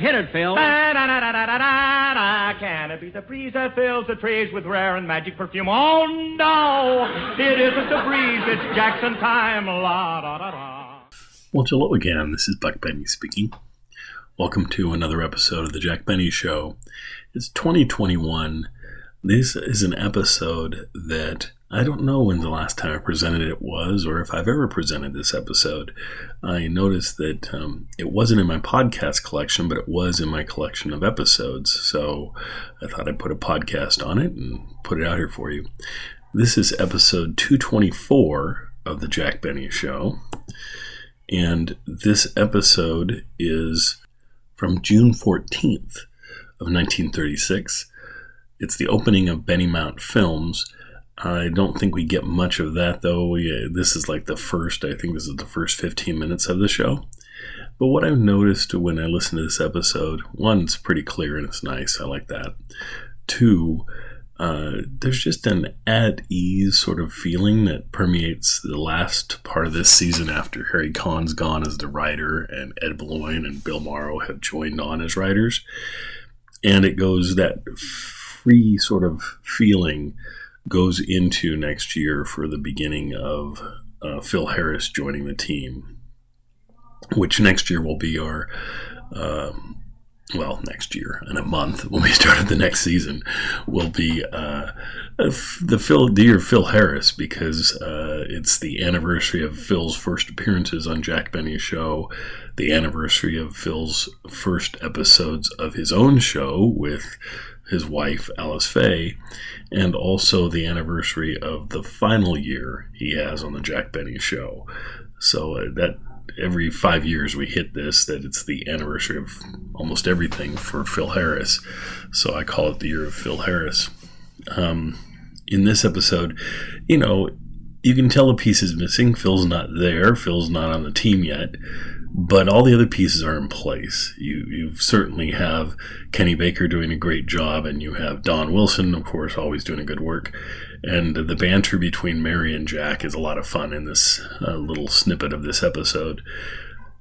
Hit it, Phil. Da-da-da-da-da-da-da. Can it be the breeze that fills the trees with rare and magic perfume? Oh, no, it isn't the breeze, it's Jackson time. La-da-da-da. Well, hello again. This is Buck Benny speaking. Welcome to another episode of The Jack Benny Show. It's 2021. This is an episode that I don't know when the last time I presented it was, or if I've ever presented this episode. I noticed that it wasn't in my podcast collection, but it was in my collection of episodes. So I thought I'd put a podcast on it and put it out here for you. This is episode 224 of The Jack Benny Show. And this episode is from June 14th of 1936. It's the opening of Benny Mount Films. I don't think we get much of that, though. This is like the first 15 minutes of the show. But what I've noticed when I listen to this episode, one, it's pretty clear and it's nice. I like that. Two, there's just an at-ease sort of feeling that permeates the last part of this season after Harry Cahn's gone as the writer and Ed Baloyne and Bill Morrow have joined on as writers. And it goes, that free sort of feeling goes into next year for the beginning of Phil Harris joining the team, which next year will be our, next year in a month when we start the next season will be the year of Phil Harris, because it's the anniversary of Phil's first appearances on Jack Benny's show, the anniversary of Phil's first episodes of his own show with his wife, Alice Faye, and also the anniversary of the final year he has on the Jack Benny show. So that every 5 years we hit this, that it's the anniversary of almost everything for Phil Harris. So I call it the year of Phil Harris. In this episode, you can tell a piece is missing. Phil's not there. Phil's not on the team yet. But all the other pieces are in place. You certainly have Kenny Baker doing a great job, and you have Don Wilson, of course, always doing a good work. And the banter between Mary and Jack is a lot of fun in this little snippet of this episode.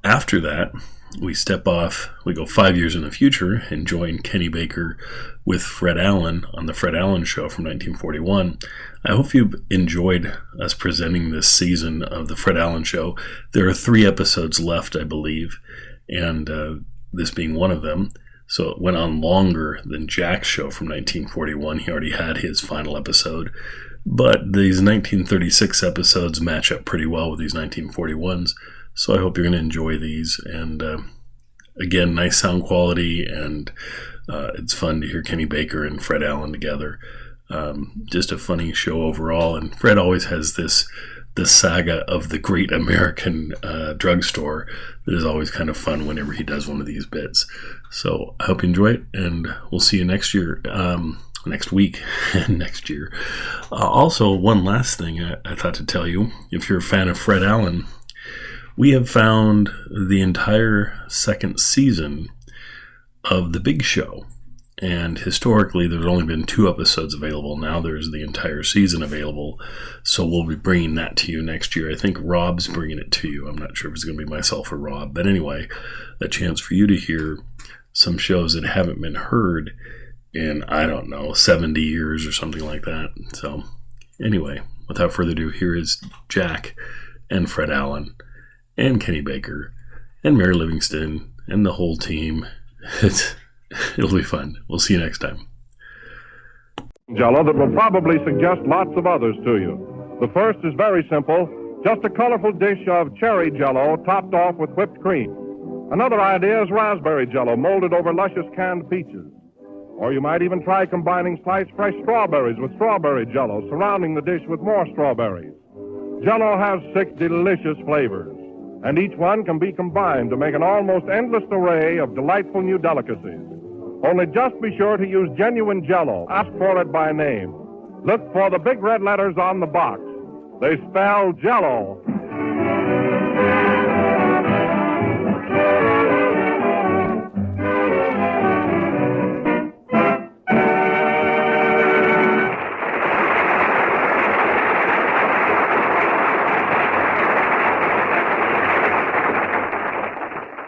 After that, we step off, we go 5 years in the future and join Kenny Baker with Fred Allen on the Fred Allen Show from 1941. I hope you've enjoyed us presenting this season of the Fred Allen Show. There are 3 episodes left, I believe, and this being one of them. So it went on longer than Jack's show from 1941. He already had his final episode. But these 1936 episodes match up pretty well with these 1941s. So I hope you're going to enjoy these. And again, nice sound quality, and it's fun to hear Kenny Baker and Fred Allen together. Just a funny show overall. And Fred always has the saga of the Great American Drugstore that is always kind of fun whenever he does one of these bits. So I hope you enjoy it, and we'll see you next year, next week, next year. Also, one last thing I thought to tell you, if you're a fan of Fred Allen, we have found the entire second season of The Big Show. And historically, there's only been 2 episodes available. Now there's the entire season available. So we'll be bringing that to you next year. I think Rob's bringing it to you. I'm not sure if it's going to be myself or Rob. But anyway, a chance for you to hear some shows that haven't been heard in, 70 years or something like that. So anyway, without further ado, here is Jack and Fred Allen and Kenny Baker and Mary Livingston and the whole team. It'll be fun. We'll see you next time. Jell-O that will probably suggest lots of others to you. The first is very simple, just a colorful dish of cherry Jell-O topped off with whipped cream. Another idea is raspberry Jell-O molded over luscious canned peaches. Or you might even try combining sliced fresh strawberries with strawberry Jell-O, surrounding the dish with more strawberries. Jell-O has 6 delicious flavors, and each one can be combined to make an almost endless array of delightful new delicacies. Only just be sure to use genuine Jell-O. Ask for it by name. Look for the big red letters on the box. They spell Jell-O.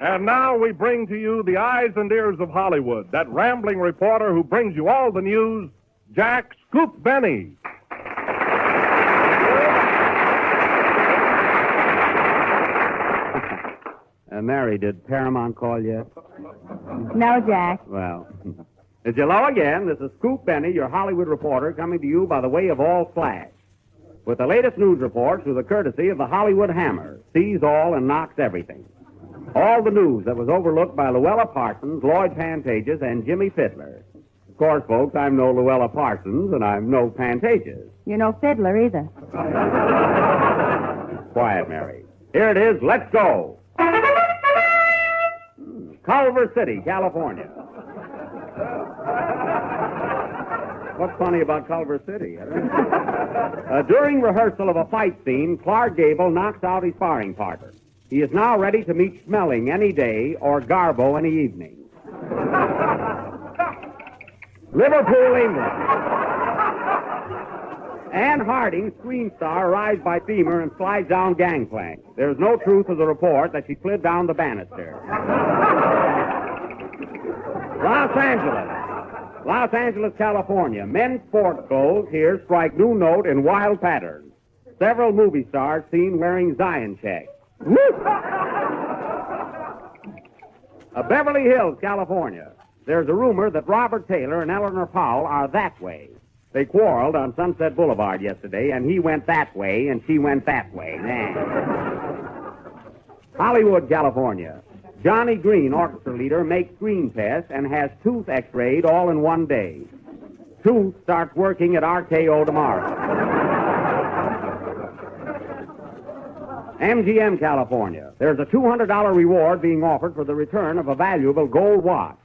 And now we we bring to you the eyes and ears of Hollywood, that rambling reporter who brings you all the news, Jack Scoop Benny. Mary, did Paramount call yet? No, Jack. Well, it's hello again. This is Scoop Benny, your Hollywood reporter, coming to you by the way of all flash. With the latest news reports through the courtesy of the Hollywood Hammer, sees all and knocks everything. All the news that was overlooked by Luella Parsons, Lloyd Pantages, and Jimmy Fiddler. Of course, folks, I'm no Luella Parsons, and I'm no Pantages. You're no fiddler either. Quiet, Mary. Here it is. Let's go. Culver City, California. What's funny about Culver City? During rehearsal of a fight scene, Clark Gable knocks out his sparring partner. He is now ready to meet Smelling any day or Garbo any evening. Liverpool, England. Anne Harding, screen star, arrives by steamer and slides down gangplank. There's no truth to the report that she slid down the banister. Los Angeles, California. Men's sports clothes here strike new note in wild patterns. Several movie stars seen wearing Zion checks. Beverly Hills, California. There's a rumor that Robert Taylor and Eleanor Powell are that way. They quarreled on Sunset Boulevard yesterday, and he went that way, and she went that way. Hollywood, California. Johnny Green, orchestra leader, makes screen tests and has tooth x-rayed all in one day. Tooth starts working at RKO tomorrow. MGM, California. There's a $200 reward being offered for the return of a valuable gold watch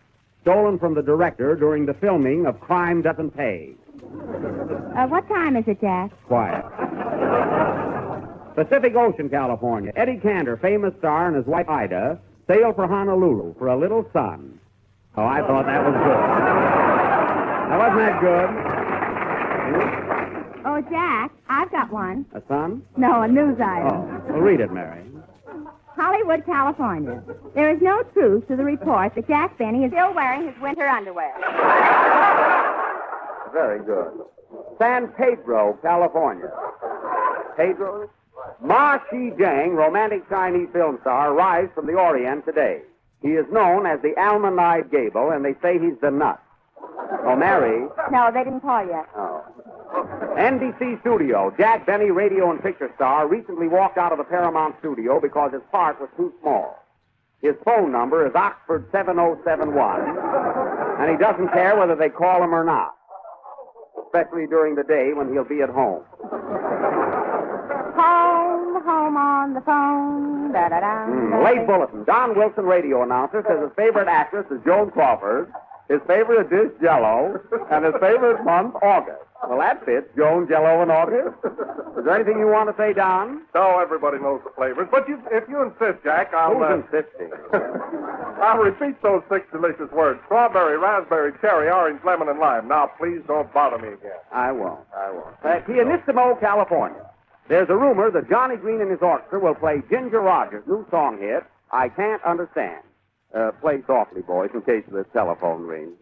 stolen from the director during the filming of Crime Doesn't Pay. What time is it, Jack? Quiet. Pacific Ocean, California. Eddie Cantor, famous star, and his wife Ida sail for Honolulu for a little sun. Oh, I thought that was good. Now, wasn't that good? Oh, Jack, I've got one. A sun? No, a news item. Oh, well, read it, Mary. Hollywood, California. There is no truth to the report that Jack Benny is still wearing his winter underwear. Very good. San Pedro, California. Pedro? Ma Shi-jang, romantic Chinese film star, arrives from the Orient today. He is known as the almond-eyed Gable, and they say he's the nut. Oh, Mary? No, they didn't call yet. Oh. NBC studio. Jack Benny, radio and picture star, recently walked out of the Paramount studio because his part was too small. His phone number is Oxford 7071, and he doesn't care whether they call him or not, especially during the day when he'll be at home. Home on the phone. Da-da-da. Late bulletin. Don Wilson, radio announcer, says his favorite actress is Joan Crawford, his favorite dish, Jell-O, and his favorite month, August. Well, that fits. Joan, Jell-O, and August. Is there anything you want to say, Don? No, everybody knows the flavors. But if you insist, Jack, I'll... Who's insisting? I'll repeat those 6 delicious words. Strawberry, raspberry, cherry, orange, lemon, and lime. Now, please don't bother me again. I won't. Pianissimo, California. There's a rumor that Johnny Green and his orchestra will play Ginger Rogers' new song hit, I Can't Understand. Play softly, boys, in case the telephone rings.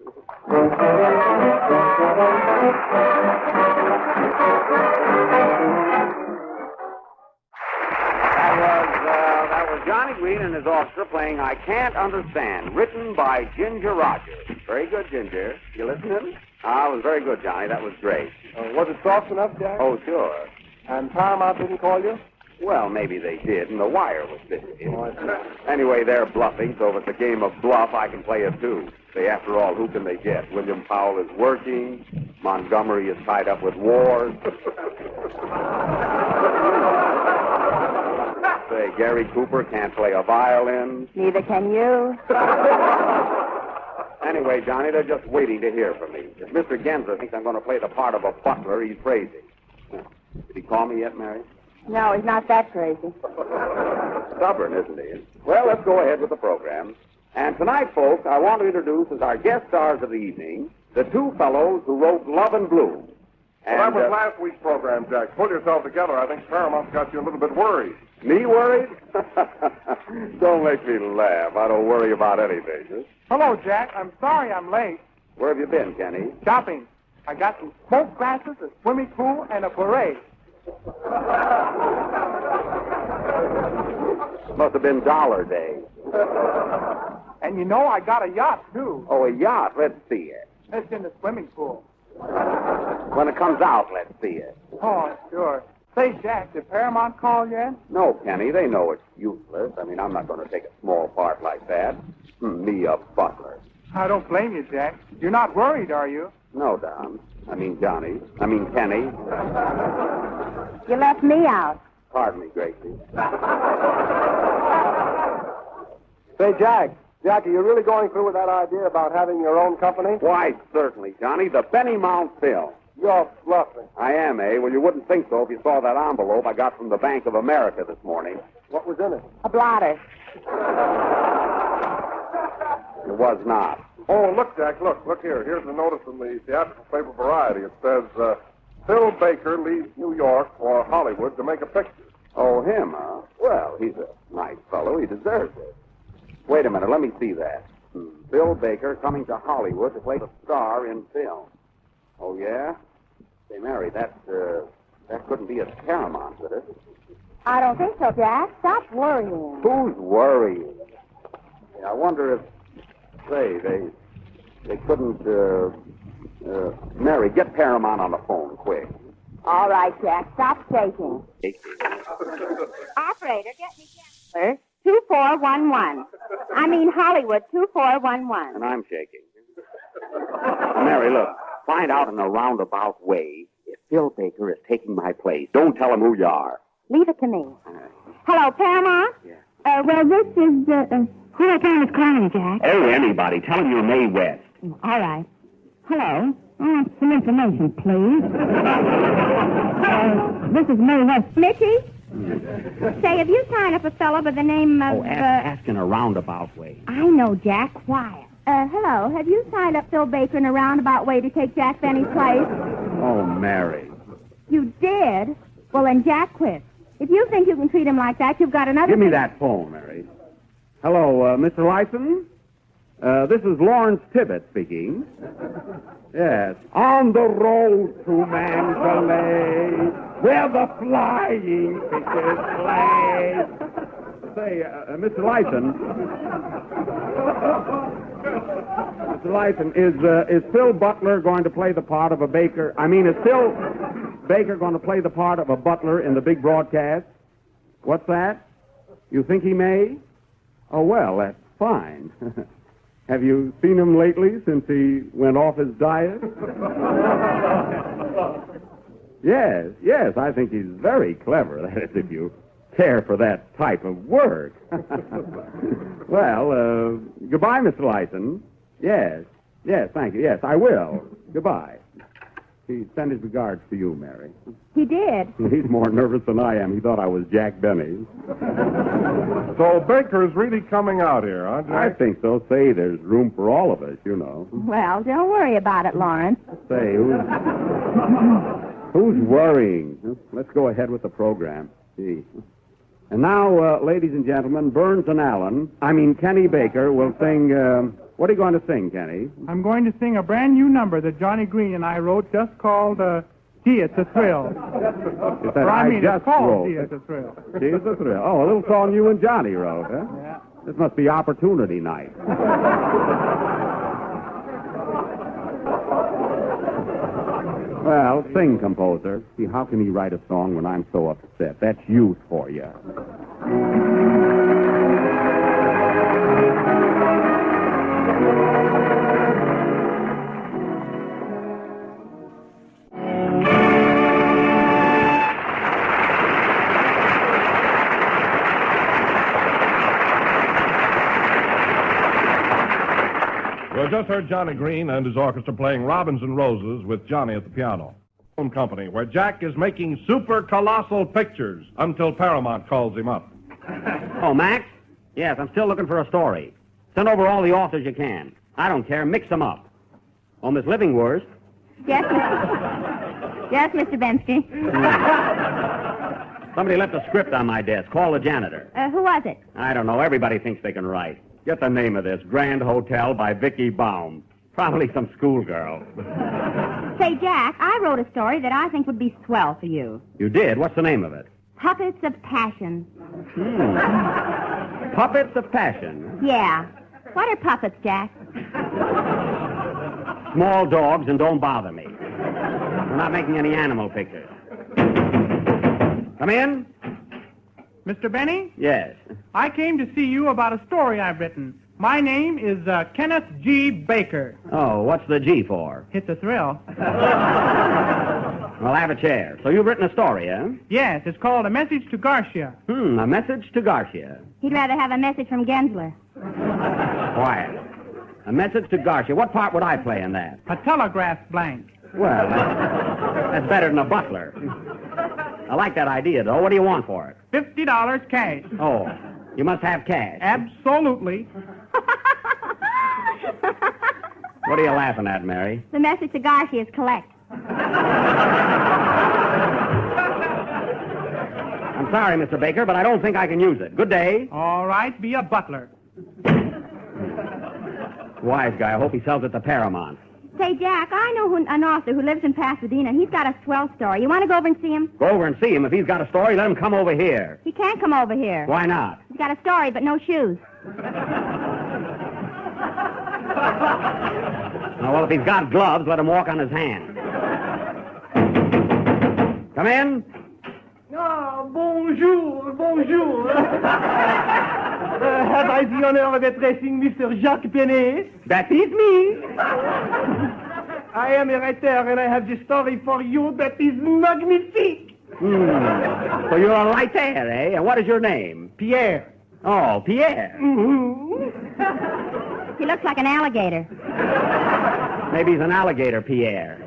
That was Johnny Green and his orchestra playing I Can't Understand, written by Ginger Rogers. Very good, Ginger. You listening? Ah, it was very good, Johnny. That was great. Was it soft enough, Jack? Oh, sure. And Paramount didn't call you? Well, maybe they did, and the wire was busy. Anyway, they're bluffing, so if it's a game of bluff, I can play it too. Say, after all, who can they get? William Powell is working. Montgomery is tied up with wars. Say, Gary Cooper can't play a violin. Neither can you. Anyway, Johnny, they're just waiting to hear from me. If Mr. Genzer thinks I'm going to play the part of a butler, he's crazy. Did he call me yet, Mary? No, he's not that crazy. Stubborn, isn't he? Well, let's go ahead with the program. And tonight, folks, I want to introduce as our guest stars of the evening the two fellows who wrote Love and Blue. And, Well, that was last week's program, Jack. Pull yourself together. I think Paramount's got you a little bit worried. Me worried? Don't make me laugh. I don't worry about anything. Hello, Jack. I'm sorry I'm late. Where have you been, Kenny? Shopping. I got some smoke glasses, a swimming pool, and a beret. Must have been Dollar Day. And you know I got a yacht, too. Oh, a yacht. Let's see it. It's in the swimming pool. When it comes out, let's see it. Oh, sure. Say, Jack, did Paramount call yet? No, Kenny, they know it's useless. I mean, I'm not going to take a small part like that. Me, a butler. I don't blame you, Jack. You're not worried, are you? No, Don. I mean, Kenny. You left me out. Pardon me, Gracie. Say, Jack. Jack, are you really going through with that idea about having your own company? Why, certainly, Johnny. The Benny Mount Film. You're bluffing. I am, eh? Well, you wouldn't think so if you saw that envelope I got from the Bank of America this morning. What was in it? A blotter. It was not. Oh, look, Jack, look here. Here's the notice in the theatrical paper Variety. It says, Phil Baker leaves New York for Hollywood to make a picture. Oh, him, huh? Well, he's a nice fellow. He deserves it. Wait a minute. Let me see that. Bill Baker coming to Hollywood to play the star in film. Oh, yeah? Say, Mary, that couldn't be at Paramount, could it? I don't think so, Jack. Stop worrying. Who's worrying? Yeah, I wonder if, say, they couldn't, Mary, get Paramount on the phone, quick. All right, Jack. Stop shaking. Operator, get me Kessler 2411. I mean Hollywood 2411. And I'm shaking. Mary, look, find out in a roundabout way if Phil Baker is taking my place. Don't tell him who you are. Leave it to me. Hello, Paramount? Yeah. Well, this is, who is calling, Jack? Oh, anybody. Tell him you're Mae West. All right. Hello. I want some information, please. This is Mae West. Mickey? Say, have you signed up a fellow by the name of... ask in a roundabout way. I know, Jack. Quiet. Hello. Have you signed up Phil Baker in a roundabout way to take Jack Benny's place? Oh, Mary. You did? Well, then Jack quit. If you think you can treat him like that, you've got another... Give me that phone, Mary. Hello, Mr. Lyson? This is Lawrence Tibbet speaking. Yes. On the road to Mandalay, where the flying fishes play. Say, Mr. Lyson. Mr. Lyson, is Phil Butler going to play the part of a baker? I mean, is Phil Baker going to play the part of a butler in the big broadcast? What's that? You think he may? Oh, well, that's fine. Have you seen him lately since he went off his diet? Yes, I think he's very clever. That is, if you care for that type of work. Well, goodbye, Mr. Lyson. Yes, thank you. Yes, I will. Goodbye. He sent his regards to you, Mary. He did. He's more nervous than I am. He thought I was Jack Benny. So Baker's really coming out here, huh, Jack? I think so. Say, there's room for all of us, you know. Well, don't worry about it, Lawrence. Say, who's worrying? Let's go ahead with the program. Gee. And now, ladies and gentlemen, Burns and Kenny Baker will sing, what are you going to sing, Kenny? I'm going to sing a brand new number that Johnny Green and I wrote just called, Gee, It's a Thrill. It's that Or, I mean, just it's called wrote. Gee, It's a Thrill. Gee, it's a thrill. Oh, a little song you and Johnny wrote, huh? Yeah. This must be opportunity night. Well, sing, composer. See, how can he write a song when I'm so upset? That's youth for you. We just heard Johnny Green and his orchestra playing Robins and Roses with Johnny at the piano. Phone company, where Jack is making super colossal pictures until Paramount calls him up. Oh, Max? Yes, I'm still looking for a story. Send over all the authors you can. I don't care. Mix them up. Oh, Miss Livingworth? Yes, Miss. Yes, Mr. Bensky. Somebody left a script on my desk. Call the janitor. Who was it? I don't know. Everybody thinks they can write. Get the name of this. Grand Hotel by Vicky Baum. Probably some schoolgirl. Say, Jack, I wrote a story that I think would be swell for you. You did? What's the name of it? Puppets of Passion. Puppets of Passion. Yeah. What are puppets, Jack? Small dogs and don't bother me. We're not making any animal pictures. Come in? Mr. Benny, Yes. I came to see you about a story I've written. My name is Kenneth G. Baker. Oh, what's the G for? It's a thrill. Well, have a chair. So you've written a story, eh? Yes, it's called A Message to Garcia. A message to Garcia. He'd rather have a message from Gensler. Quiet. A message to Garcia. What part would I play in that? A telegraph blank. Well, that's better than a butler. I like that idea, though. What do you want for it? $50 cash. Oh, you must have cash. Absolutely. What are you laughing at, Mary? The message to Garcia's collect. I'm sorry, Mr. Baker, but I don't think I can use it. Good day. All right, be a butler. Wise guy. I hope he sells it to Paramount. Say, Jack, I know an author who lives in Pasadena, and he's got a swell story. You want to go over and see him? Go over and see him. If he's got a story, let him come over here. He can't come over here. Why not? He's got a story, but no shoes. Oh, well, if he's got gloves, let him walk on his hands. Come in. Ah, bonjour, bonjour. Have I the honor of addressing Mr. Jacques Benet? That is me. I am a writer, and I have the story for you that is magnifique. So you're a writer, eh? And what is your name? Pierre. Oh, Pierre. He looks like an alligator. Maybe he's an alligator, Pierre.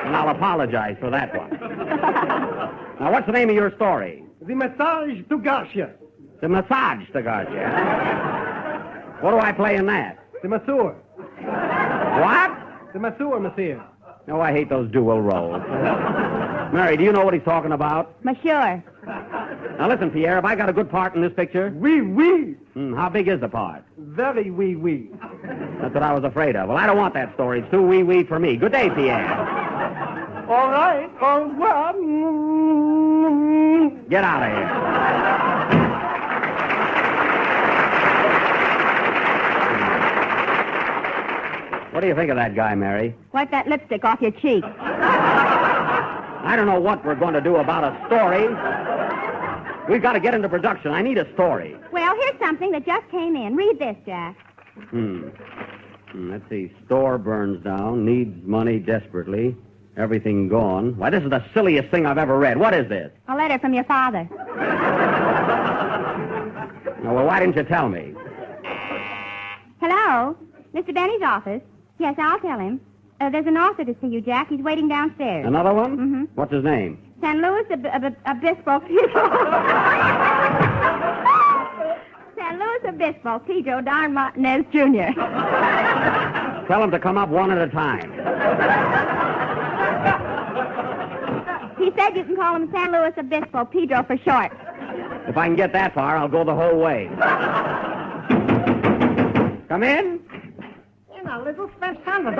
And I'll apologize for that one. Now, what's the name of your story? The Message to Garcia. The Massage to Garcia. What do I play in that? The Masseur. What? The Masseur, monsieur. Oh, I hate those dual roles. Mary, do you know what he's talking about? Monsieur. Now, listen, Pierre, have I got a good part in this picture? Oui, oui. How big is the part? Very oui, oui. That's what I was afraid of. Well, I don't want that story. It's too wee-wee for me. Good day, Pierre. All right. Au revoir. Get out of here. What do you think of that guy, Mary? Wipe that lipstick off your cheek. I don't know what we're going to do about a story. We've got to get into production. I need a story. Well, here's something that just came in. Read this, Jack. Let's see. Store burns down. Needs money desperately. Everything gone. Why, this is the silliest thing I've ever read. What is this? A letter from your father. Oh, well, why didn't you tell me? Hello? Mr. Benny's office? Yes, I'll tell him. There's an author to see you, Jack. He's waiting downstairs. Another one? Mm-hmm. What's his name? San Luis Obispo Pedro. San Luis Obispo Pedro Don Martinez Jr. Tell him to come up one at a time. He said you can call him San Luis Obispo Pedro for short. If I can get that far, I'll go the whole way. Come in. In a little Spanish convent.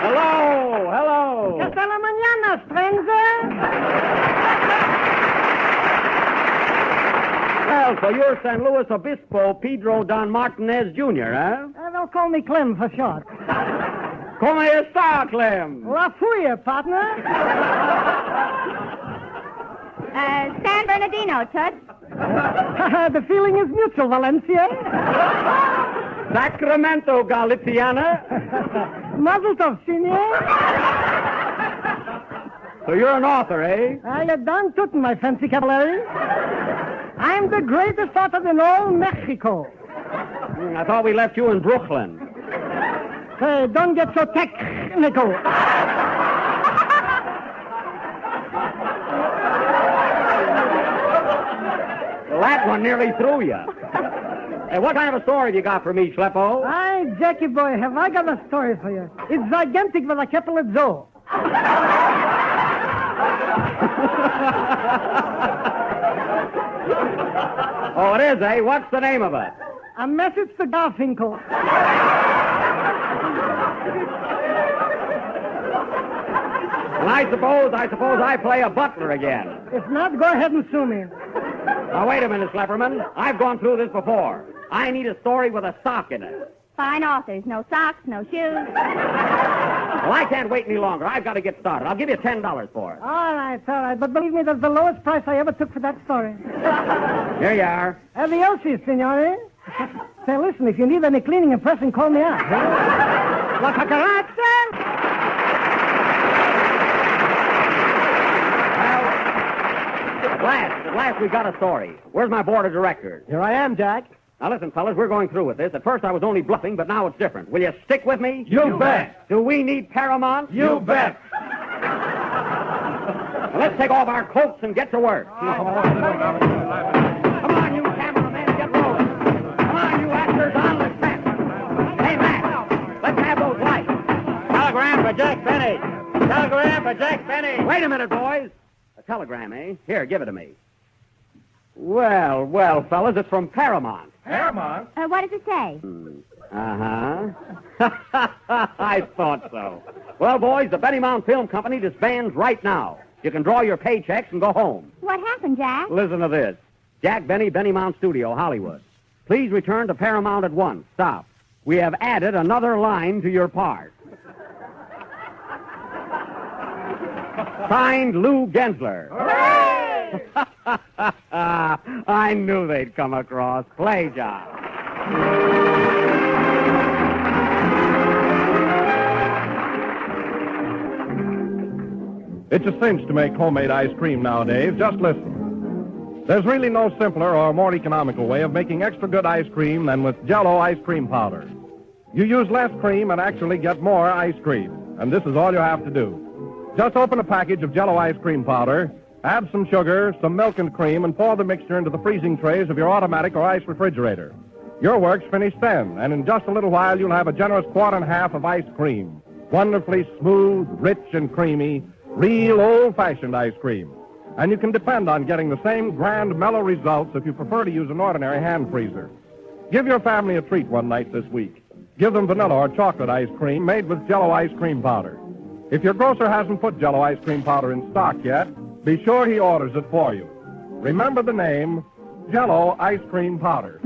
Hello, hello. Hasta la mañana, stranger. Well, so you're San Luis Obispo Pedro Don Martinez Jr., huh? They'll call me Clem for short. Come está, Clem? La Fuya, partner. San Bernardino, Toots. The feeling is mutual, Valencia. Sacramento, Galiciana. Mazel tov, senor. So you're an author, eh? I am Don Tutten, my fancy cavalier. I'm the greatest author in all Mexico. I thought we left you in Brooklyn. Hey, don't get so technical. Well, that one nearly threw you. Hey, what kind of a story have you got for me, Schleppo? Hi, Jackie boy, have I got a story for you. It's gigantic with a capital Joe. Oh, it is, eh? What's the name of it? A message to Garfinkel. And I suppose I play a butler again. If not, go ahead and sue me. Now, wait a minute, Schlepperman. I've gone through this before. I need a story with a sock in it. Fine authors. No socks, no shoes. Well, I can't wait any longer. I've got to get started. I'll give you $10 for it. All right. But believe me, that's the lowest price I ever took for that story. Here you are. Adiosi, signore. Say, listen, if you need any cleaning and pressing, call me out. La cucaracha! At last we've got a story. Where's my board of directors? Here I am, Jack. Now, listen, fellas, we're going through with this. At first, I was only bluffing, but now it's different. Will you stick with me? You bet. Do we need Paramount? You bet. Now, let's take off our coats and get to work. Come on, you cameramen, get rolling. Come on, you actors, on the set. Hey, Mac, let's have those lights. Telegram for Jack Benny. Telegram for Jack Benny. Wait a minute, boys. A telegram, eh? Here, give it to me. Well, fellas, it's from Paramount. Paramount? What does it say? Uh-huh. I thought so. Well, boys, the Benny Mount Film Company disbands right now. You can draw your paychecks and go home. What happened, Jack? Listen to this. Jack Benny, Benny Mount Studio, Hollywood. Please return to Paramount at once. Stop. We have added another line to your part. Signed, Lou Gensler. Hooray! I knew they'd come across. Play job. It's a cinch to make homemade ice cream nowadays. Just listen. There's really no simpler or more economical way of making extra good ice cream than with Jell-O ice cream powder. You use less cream and actually get more ice cream. And this is all you have to do. Just open a package of Jell-O ice cream powder, add some sugar, some milk and cream, and pour the mixture into the freezing trays of your automatic or ice refrigerator. Your work's finished then, and in just a little while you'll have a generous quart and a half of ice cream. Wonderfully smooth, rich, and creamy, real old-fashioned ice cream. And you can depend on getting the same grand, mellow results if you prefer to use an ordinary hand freezer. Give your family a treat one night this week. Give them vanilla or chocolate ice cream made with Jell-O ice cream powder. If your grocer hasn't put Jell-O ice cream powder in stock yet, be sure he orders it for you. Remember the name, Jell-O ice cream powder.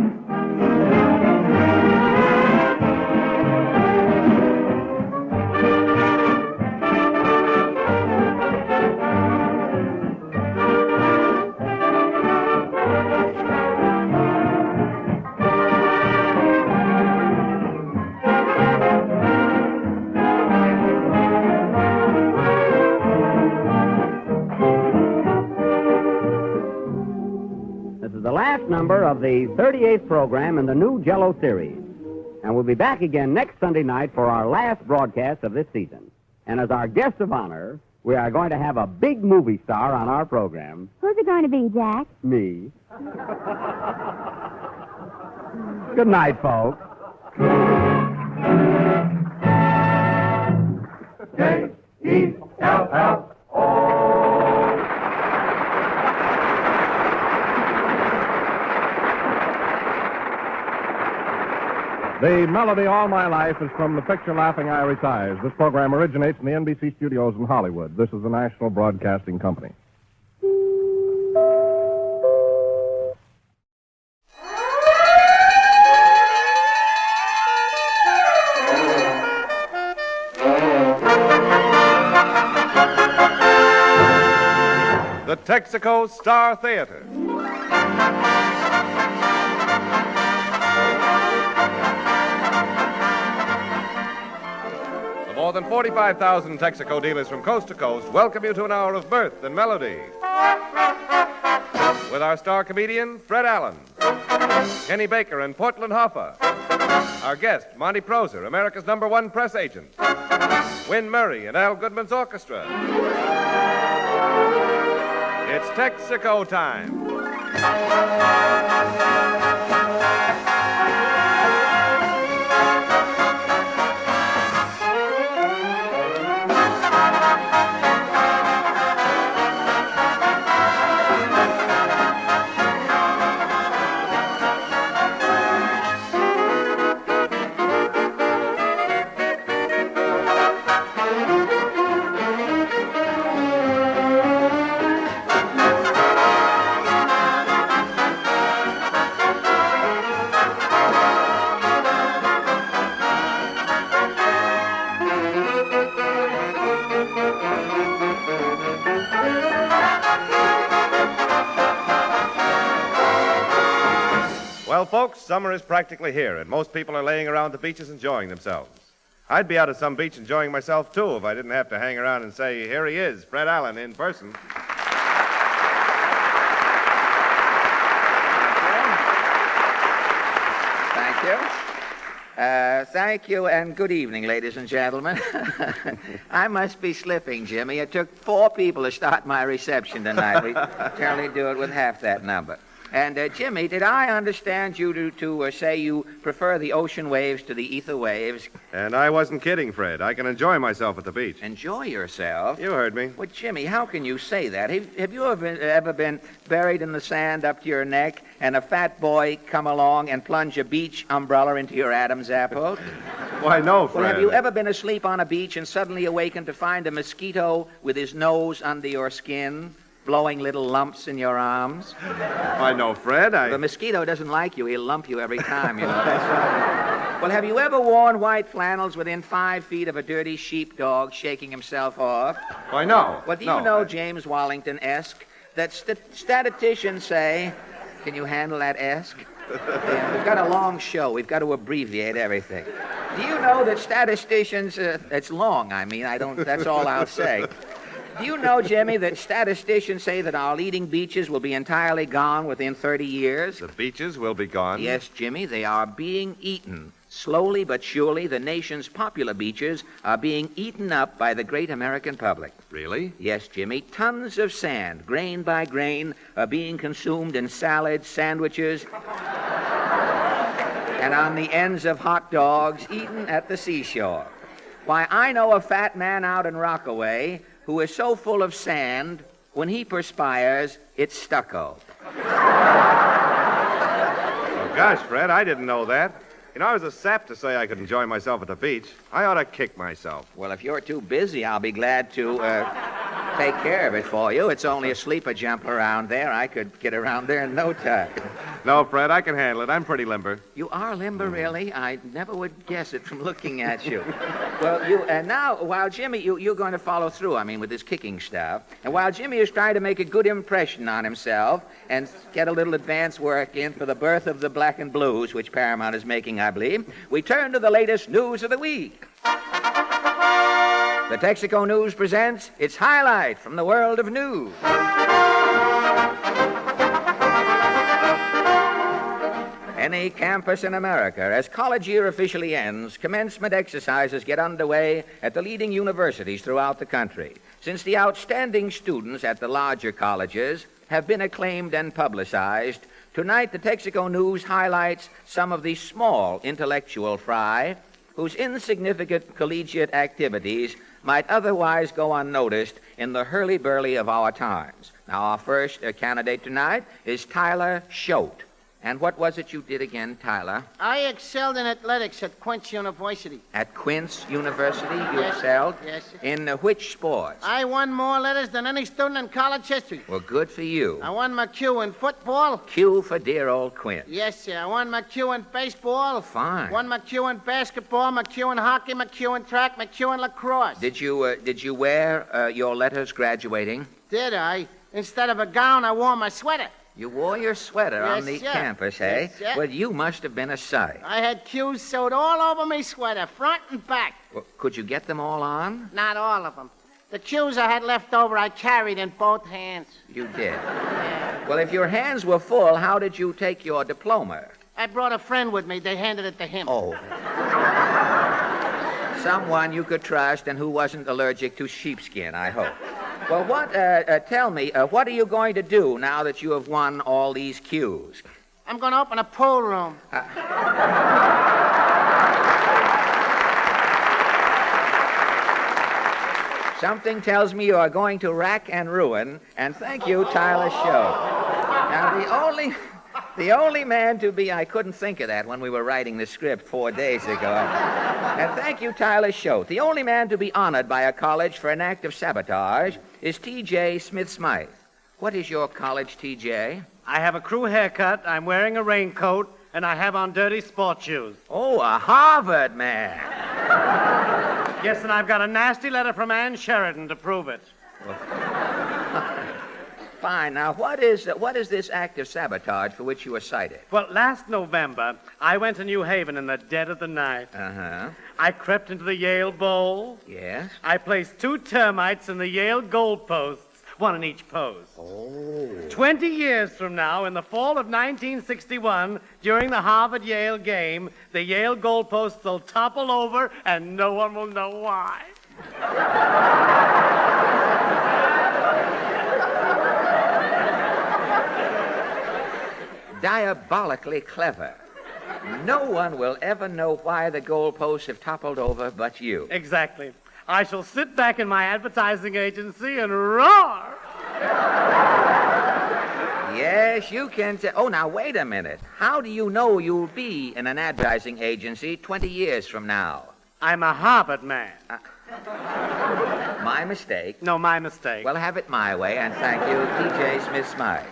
Number of the 38th program in the new Jell-O series. And we'll be back again next Sunday night for our last broadcast of this season. And as our guest of honor, we are going to have a big movie star on our program. Who's it going to be, Jack? Me. Good night, folks. J-E-L-L-O. The melody All My Life is from the picture Laughing Irish Eyes. This program originates in the NBC studios in Hollywood. This is the National Broadcasting Company. The Texaco Star Theater. More than 45,000 Texaco dealers from coast to coast welcome you to an hour of mirth and melody. With our star comedian, Fred Allen, Kenny Baker and Portland Hoffa. Our guest, Monty Proser, America's #1 press agent. Win Murray and Al Goodman's orchestra. It's Texaco time. Well, folks, summer is practically here, and most people are laying around the beaches enjoying themselves. I'd be out at some beach enjoying myself, too, if I didn't have to hang around and say, here he is, Fred Allen, in person. Thank you. Thank you, and good evening, ladies and gentlemen. I must be slipping, Jimmy. It took 4 people to start my reception tonight. We generally do it with half that number. And, Jimmy, did I understand you to say you prefer the ocean waves to the ether waves? And I wasn't kidding, Fred. I can enjoy myself at the beach. Enjoy yourself? You heard me. Well, Jimmy, how can you say that? Have you ever been buried in the sand up to your neck and a fat boy come along and plunge a beach umbrella into your Adam's apple? Why, no, Fred. Well, have you ever been asleep on a beach and suddenly awakened to find a mosquito with his nose under your skin, blowing little lumps in your arms? Why, no, Fred. The mosquito doesn't like you. He'll lump you every time, you know. That's right. Well, have you ever worn white flannels within 5 feet of a dirty sheepdog shaking himself off? Why, no. Well, do you know, James Wallington-esque, that statisticians say... Can you handle that esque? Yeah, we've got a long show. We've got to abbreviate everything. Do you know that statisticians... it's long, I mean. That's all I'll say. Do you know, Jimmy, that statisticians say that our leading beaches will be entirely gone within 30 years? The beaches will be gone? Yes, Jimmy, they are being eaten. Slowly but surely, the nation's popular beaches are being eaten up by the great American public. Really? Yes, Jimmy. Tons of sand, grain by grain, are being consumed in salads, sandwiches, and on the ends of hot dogs eaten at the seashore. Why, I know a fat man out in Rockaway who is so full of sand, when he perspires, it's stucco. Oh, gosh, Fred, I didn't know that. You know, I was a sap to say I could enjoy myself at the beach. I ought to kick myself. Well, if you're too busy, I'll be glad to take care of it for you. It's only a sleeper jump around there. I could get around there in no time. No, Fred, I can handle it. I'm pretty limber. You are limber, really? I never would guess it from looking at you. Well, now, while Jimmy, you're going to follow through, with this kicking stuff. And while Jimmy is trying to make a good impression on himself and get a little advance work in for the birth of the Black and Blues, which Paramount is making, I believe, we turn to the latest news of the week. The Texaco News presents its highlight from the world of news. Any campus in America, as college year officially ends, commencement exercises get underway at the leading universities throughout the country. Since the outstanding students at the larger colleges have been acclaimed and publicized, tonight the Texaco News highlights some of the small intellectual fry whose insignificant collegiate activities might otherwise go unnoticed in the hurly-burly of our times. Now, our first candidate tonight is Tyler Schote. And what was it you did again, Tyler? I excelled in athletics at Quince University. At Quince University, you excelled? Yes. In which sports? I won more letters than any student in college history. Well, good for you. I won my Q in football. Q for dear old Quince. Yes, sir. I won my Q in baseball. Fine. Won my Q in basketball, my Q in hockey, my Q in track, my Q in lacrosse. Did you wear your letters graduating? Did I? Instead of a gown, I wore my sweater. You wore your sweater on the campus, eh? Yes, sir. Well, you must have been a sight. I had Q's sewed all over me sweater, front and back. Well, could you get them all on? Not all of them. The Q's I had left over, I carried in both hands. You did? Yeah. Well, if your hands were full, how did you take your diploma? I brought a friend with me. They handed it to him. Oh. Someone you could trust and who wasn't allergic to sheepskin, I hope. Well, tell me, what are you going to do now that you have won all these cues? I'm going to open a pool room. Something tells me you are going to rack and ruin, and thank you, Tyler Shote. Now, the only man to be, I couldn't think of that when we were writing the script 4 days ago. And thank you, Tyler Shote. The only man to be honored by a college for an act of sabotage is T.J. Smith-Smythe. What is your college, T.J.? I have a crew haircut, I'm wearing a raincoat, and I have on dirty sports shoes. Oh, a Harvard man. Yes, and I've got a nasty letter from Ann Sheridan to prove it. Fine. Now, what is this act of sabotage for which you were cited? Well, last November, I went to New Haven in the dead of the night. Uh-huh. I crept into the Yale Bowl. Yes? I placed 2 termites in the Yale goalposts, one in each pose. Oh. 20 years from now, in the fall of 1961, during the Harvard-Yale game, the Yale goalposts will topple over, and no one will know why. Diabolically clever. No one will ever know why the goalposts have toppled over but you. Exactly. I shall sit back in my advertising agency and roar. Yes, you can. Oh, now, wait a minute. How do you know you'll be in an advertising agency 20 years from now? I'm a Harvard man. My mistake. No, my mistake. Well, have it my way, and thank you, T.J. Smith-Smythe.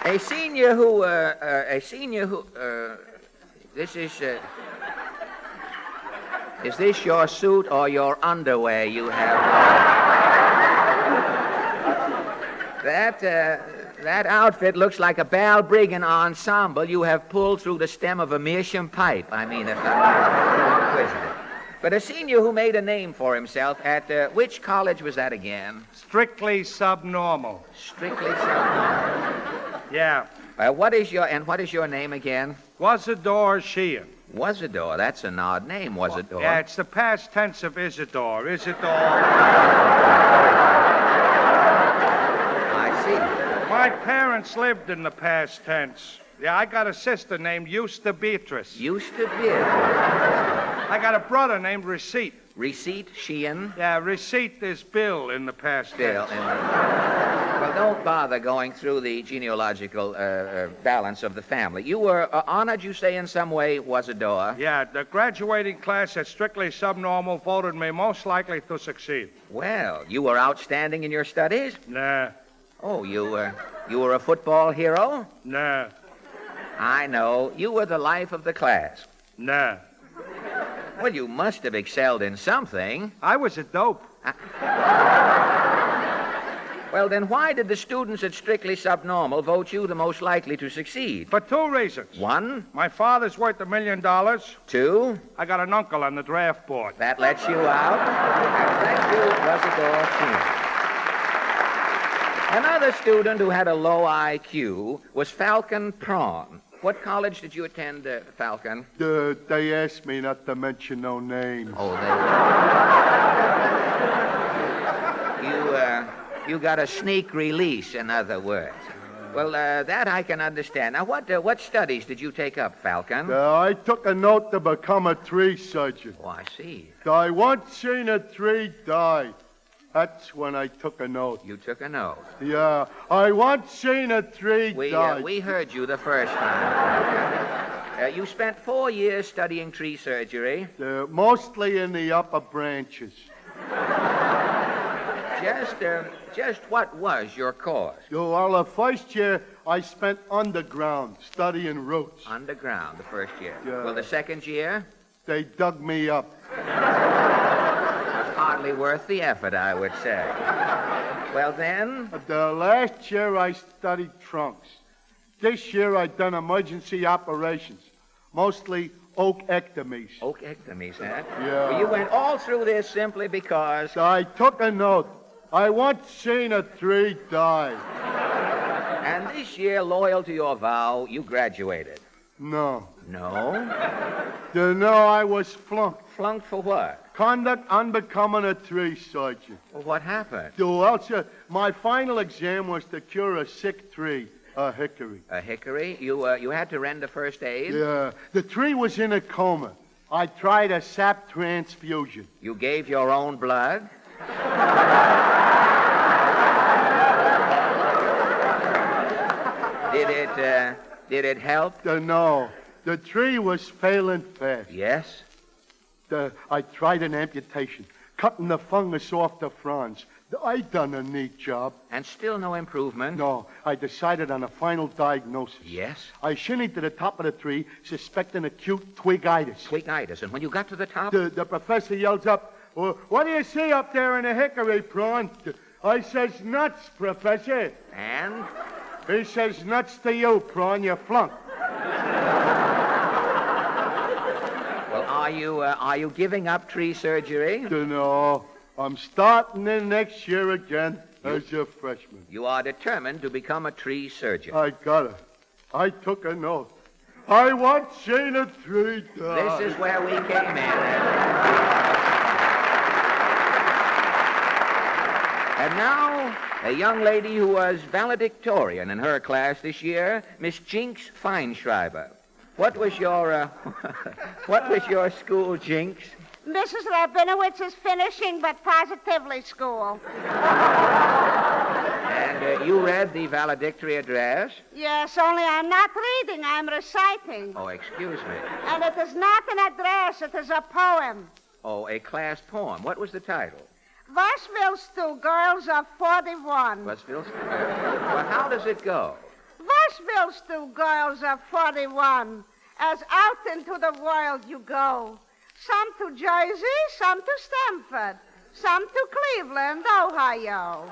A senior who, this is this your suit or your underwear you have on? That outfit looks like a Balbriggan ensemble you have pulled through the stem of a meerschaum pipe. I mean, if I'm inquisitive. But a senior who made a name for himself at, which college was that again? Strictly Subnormal. Strictly Subnormal. Yeah. What is your name again? Wasador Sheehan. Wasador, that's an odd name, Wasador. Yeah, it's the past tense of Isidore. Isidore. I see. My parents lived in the past tense. Yeah, I got a sister named Eusta Beatrice. Eusta Beatrice. I got a brother named Receipt. Receipt Sheehan? Yeah, Receipt is Bill in the past tense. Well, don't bother going through the genealogical balance of the family. You were honored, you say, in some way, Wasador? Yeah, the graduating class at Strictly Subnormal voted me most likely to succeed. Well, you were outstanding in your studies? Nah. Oh, you were a football hero? Nah. I know. You were the life of the class. Nah. Well, you must have excelled in something. I was a dope. Well, then why did the students at Strictly Subnormal vote you the most likely to succeed? For 2 reasons. 1. My father's worth $1 million. 2. I got an uncle on the draft board. That lets you out. And thank you, Wasador Sheehan. Another student who had a low IQ was Falcon Prawn. What college did you attend, Falcon? They asked me not to mention no names. Oh, you got a sneak release, in other words. Well, that I can understand. Now, what studies did you take up, Falcon? I took a note to become a tree surgeon. Oh, I see. I once seen a tree die. That's when I took a note. You took a note? Yeah. I once seen a tree die. We heard you the first time. You spent 4 years studying tree surgery. Mostly in the upper branches. Just what was your course? Well, the first year I spent underground studying roots. Underground, the first year. Yeah. Well, the second year? They dug me up. Hardly worth the effort, I would say. Well, then? The last year I studied trunks. This year I done emergency operations, mostly oakectomies. Oakectomies, huh? Yeah. Well, you went all through this simply because... I took a note. I once seen a tree die. And this year, loyal to your vow, you graduated. No. No? No, I was flunked. Flunked for what? Conduct unbecoming a tree sergeant. Well, what happened? Well, sir, my final exam was to cure a sick tree, a hickory. A hickory? You had to render first aid? Yeah. The tree was in a coma. I tried a sap transfusion. You gave your own blood? Did it help? No. The tree was failing fast. Yes? I tried an amputation, cutting the fungus off the fronds. I done a neat job. And still no improvement? No. I decided on a final diagnosis. Yes? I shinnied to the top of the tree, suspecting acute twigitis. Twigitis. And when you got to the top? The professor yells up, well, what do you see up there in the hickory, Prawn? I says, nuts, Professor. And? He says, nuts to you, Prawn, you flunk. Well, are you giving up tree surgery? No. I'm starting in next year again as a freshman. You are determined to become a tree surgeon. I got it. I took an oath. I want seeing a tree die. This is where we came in. And now, a young lady who was valedictorian in her class this year, Miss Jinx Feinschreiber. What was your school, Jinx? Mrs. Rabinowitz's finishing, but positively school. And you read the valedictory address? Yes, only I'm not reading, I'm reciting. Oh, excuse me. And it is not an address, it is a poem. Oh, a class poem. What was the title? Was willst du, girls of 41? Well, how does it go? Was willst du, girls of 41? As out into the world you go. Some to Jersey, some to Stamford, some to Cleveland, Ohio.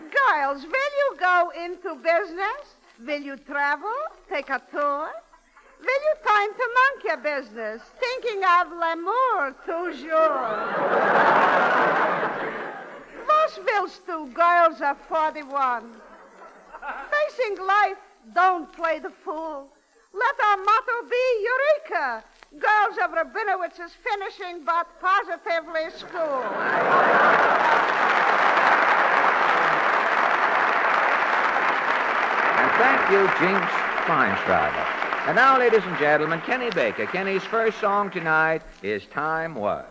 Girls, will you go into business? Will you travel? Take a tour? Will you time to monkey business? Thinking of l'amour toujours. Was willst du, girls of 41? Facing life, don't play the fool. Let our motto be Eureka! Girls of Rabinowitz's finishing, but positively school. And thank you, Jinx Feinschreiber. And now, ladies and gentlemen, Kenny Baker. Kenny's first song tonight is Time Was.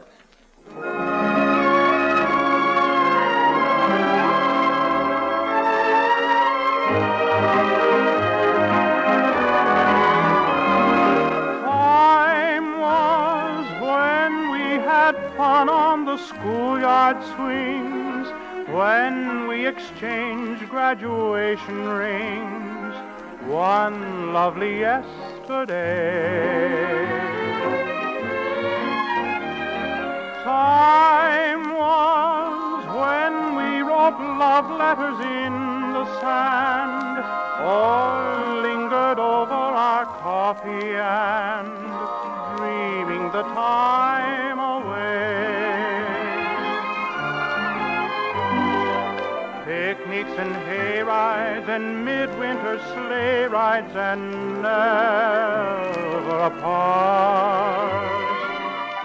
Fun on the schoolyard swings, when we exchanged graduation rings, one lovely yesterday. Time was when we wrote love letters in the sand, or lingered over our coffee and dreaming the time away. Picnics and hay rides and midwinter sleigh rides and never apart.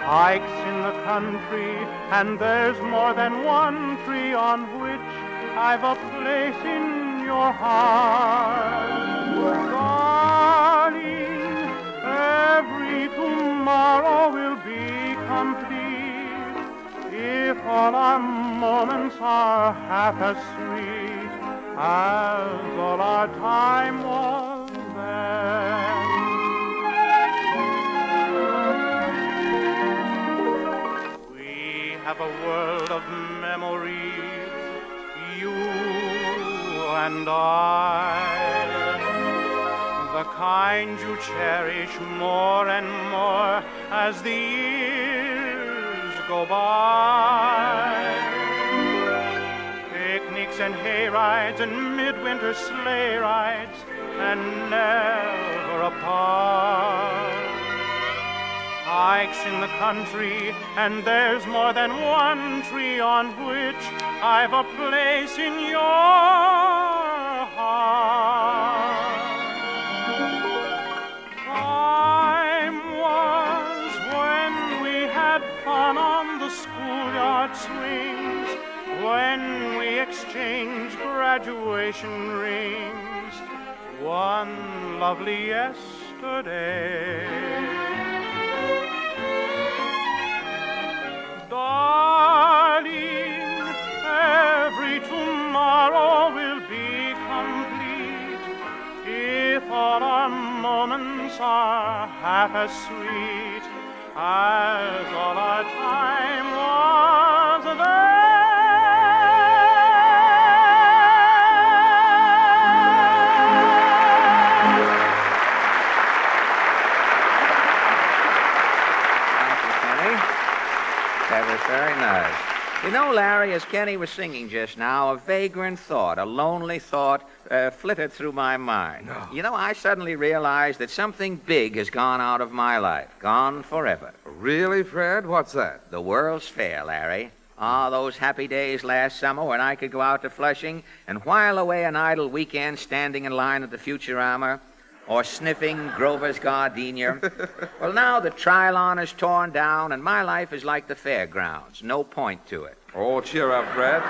Hikes in the country and there's more than one tree on which I've a place in your heart. Darling, every tomorrow will be complete if all our moments are half as sweet as all our time was then. We have a world of memories, you and I. The kind you cherish more and more as the years go by. Picnics and hay rides and midwinter sleigh rides and never apart. Hikes in the country and there's more than one tree on which I've a place in your heart. graveyard swings when we exchange graduation rings. One lovely yesterday. Darling, every tomorrow will be complete if all our moments are half as sweet as all our time was there. That was very nice. You know, Larry, as Kenny was singing just now, a vagrant thought, a lonely thought, flitted through my mind. No. You know, I suddenly realized that something big has gone out of my life, gone forever. Really, Fred? What's that? The World's Fair, Larry. Ah, those happy days last summer when I could go out to Flushing and while away an idle weekend standing in line at the Futurama or sniffing Grover's gardenia. Well, now the Trilon is torn down, and my life is like the fairgrounds. No point to it. Oh, cheer up, Fred.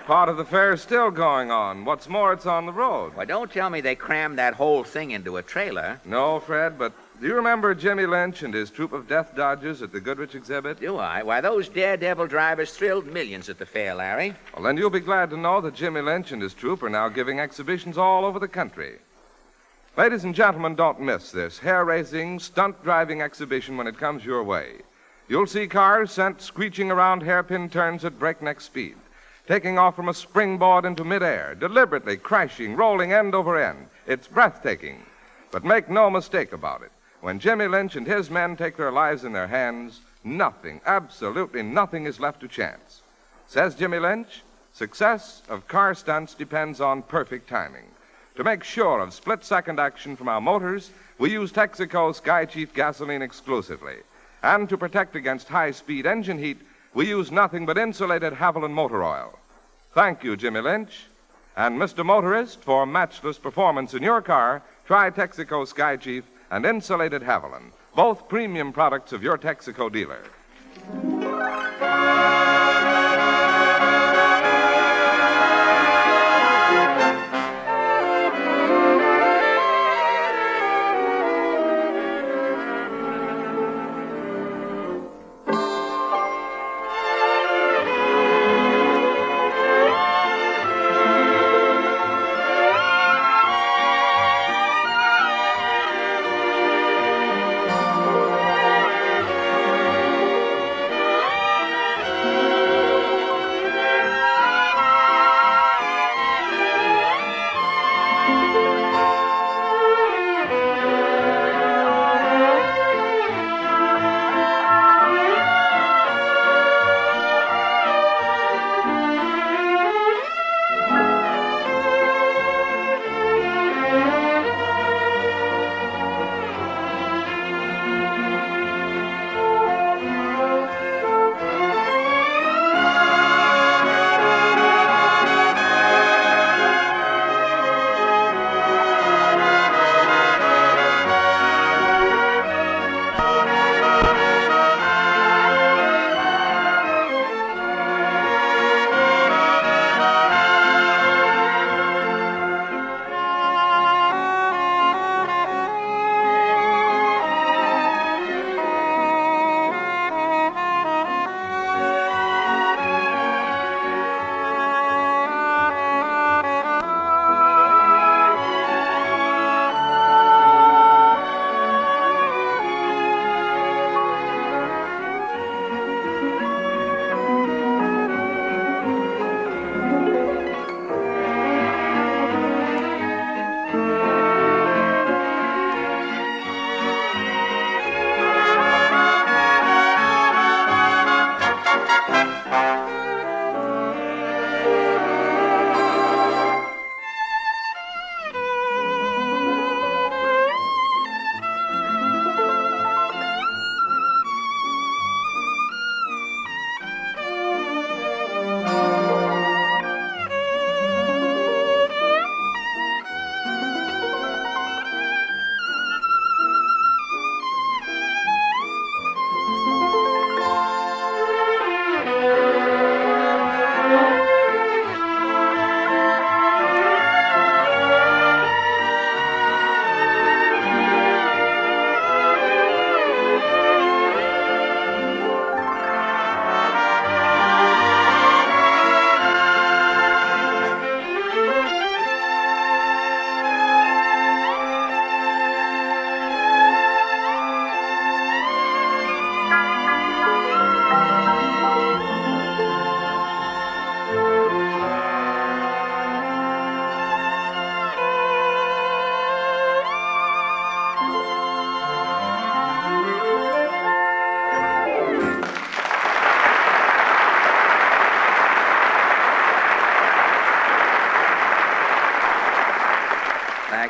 Part of the fair is still going on. What's more, it's on the road. Well, don't tell me they crammed that whole thing into a trailer. No, Fred, but do you remember Jimmy Lynch and his troupe of death dodgers at the Goodrich exhibit? Do I? Why, those daredevil drivers thrilled millions at the fair, Larry. Well, then you'll be glad to know that Jimmy Lynch and his troupe are now giving exhibitions all over the country. Ladies and gentlemen, don't miss this hair-raising, stunt-driving exhibition when it comes your way. You'll see cars sent screeching around hairpin turns at breakneck speed, taking off from a springboard into midair, deliberately crashing, rolling end over end. It's breathtaking. But make no mistake about it. When Jimmy Lynch and his men take their lives in their hands, nothing, absolutely nothing is left to chance. Says Jimmy Lynch, success of car stunts depends on perfect timing. To make sure of split-second action from our motors, we use Texaco Sky Chief gasoline exclusively. And to protect against high-speed engine heat, we use nothing but insulated Haviland motor oil. Thank you, Jimmy Lynch. And Mr. Motorist, for matchless performance in your car, try Texaco Sky Chief and insulated Haviland, both premium products of your Texaco dealer.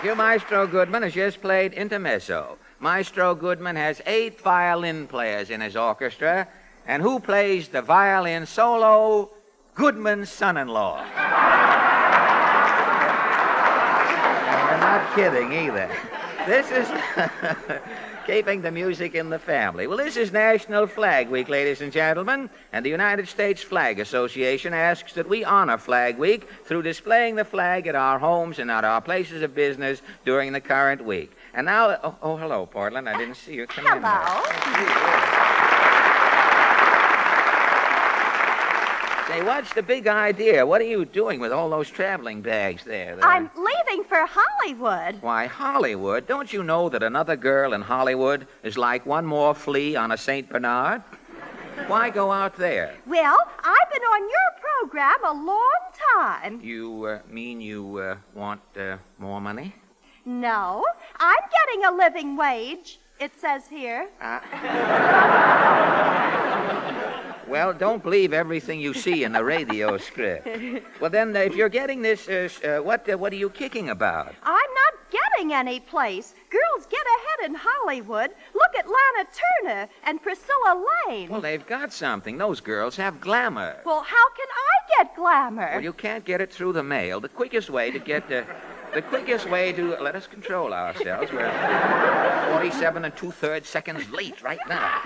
Thank you. Maestro Goodman has just played Intermezzo. Maestro Goodman has 8 violin players in his orchestra. And who plays the violin solo? Goodman's son-in-law. And we're not kidding either. This is keeping the music in the family. Well, this is National Flag Week, ladies and gentlemen, and the United States Flag Association asks that we honor Flag Week through displaying the flag at our homes and at our places of business during the current week. And now, hello, Portland. I didn't see you. Come in. Say, what's the big idea? What are you doing with all those traveling bags there? I'm leaving for Hollywood. Why, Hollywood? Don't you know that another girl in Hollywood is like one more flea on a St. Bernard? Why go out there? Well, I've been on your program a long time. You mean you want more money? No, I'm getting a living wage, it says here. Well, don't believe everything you see in the radio script. Well, then, if you're getting this, what are you kicking about? I'm not getting any place. Girls get ahead in Hollywood. Look at Lana Turner and Priscilla Lane. Well, they've got something. Those girls have glamour. Well, how can I get glamour? Well, you can't get it through the mail. The quickest way to let us control ourselves. We're 47 2/3 seconds late right now.